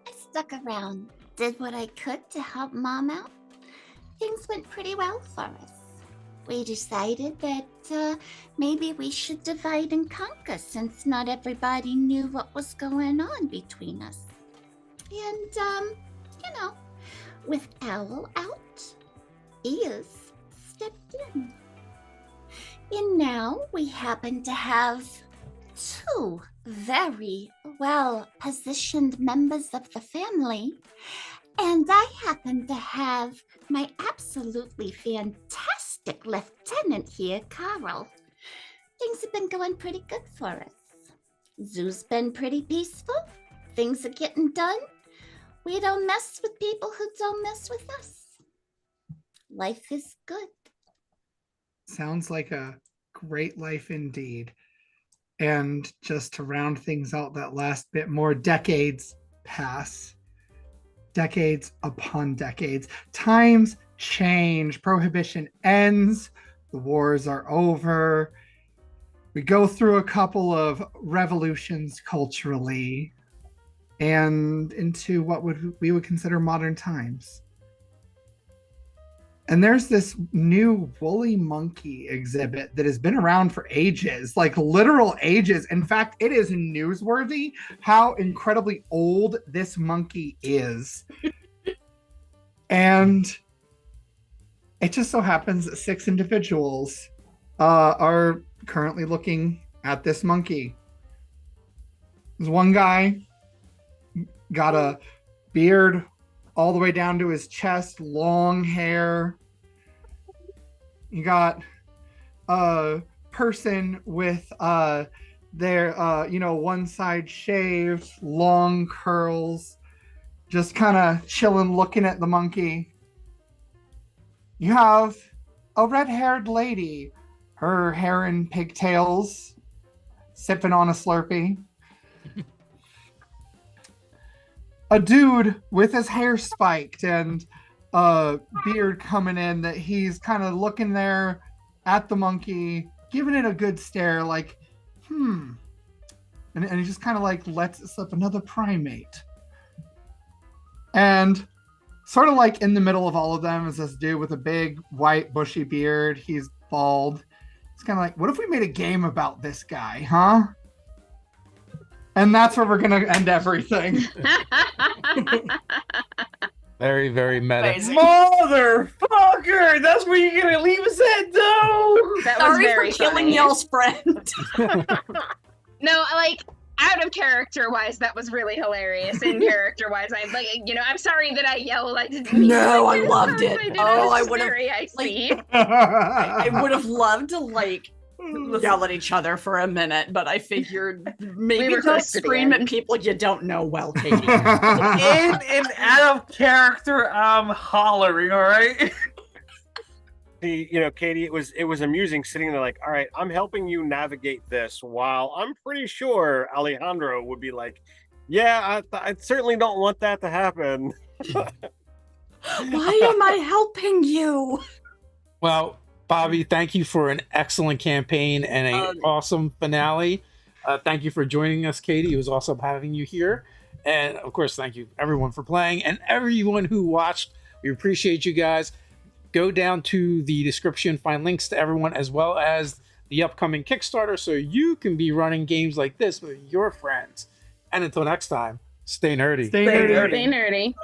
I stuck around, did what I could to help Mom out. Things went pretty well for us. We decided that maybe we should divide and conquer since not everybody knew what was going on between us. And, with Owl out, Ears stepped in. And now we happen to have two very well-positioned members of the family. And I happen to have my absolutely fantastic lieutenant here, Carl. Things have been going pretty good for us. Zoo's been pretty peaceful. Things are getting done. We don't mess with people who don't mess with us. Life is good. Sounds like a great life indeed. And just to round things out that last bit more, decades pass. Decades upon decades. Times change. Prohibition ends. The wars are over. We go through a couple of revolutions culturally and into what we would consider modern times. And there's this new woolly monkey exhibit that has been around for ages, like literal ages. In fact, it is newsworthy how incredibly old this monkey is. And it just so happens that 6 individuals are currently looking at this monkey. There's one guy, got a beard all the way down to his chest, long hair. You got a person with their one side shaved, long curls, just kind of chilling, looking at the monkey. You have a red-haired lady, her hair in pigtails, sipping on a Slurpee. A dude with his hair spiked and a beard coming in that he's kind of looking there at the monkey, giving it a good stare like, And he just kind of like lets it slip, another primate. And sort of like in the middle of all of them is this dude with a big white bushy beard. He's bald. It's kind of like, what if we made a game about this guy, huh? And that's where we're going to end everything. Very, very meta. Amazing. Motherfucker! That's where you're gonna leave us at, though. That was Sorry very for killing funny. y'all's friend. No, like out of character wise, that was really hilarious. In character wise, I'm like, I'm sorry that I yelled. I didn't mean No, to. I loved it. did. Oh, I was would've, very icy. I would have loved to like yell at each other for a minute, but I figured maybe were don't close to the scream at end. people you don't know well, Katie. In and out of character, I'm hollering. All right. Katie, it was amusing sitting there like, all right, I'm helping you navigate this, while I'm pretty sure Alejandro would be like, yeah, I certainly don't want that to happen. Why am I helping you? Well, Bobby, thank you for an excellent campaign and an awesome finale. Thank you for joining us, Katie. It was awesome having you here. And of course, thank you everyone for playing and everyone who watched. We appreciate you guys. Go down to the description, find links to everyone as well as the upcoming Kickstarter so you can be running games like this with your friends. And until next time, stay nerdy. Stay nerdy. Stay nerdy.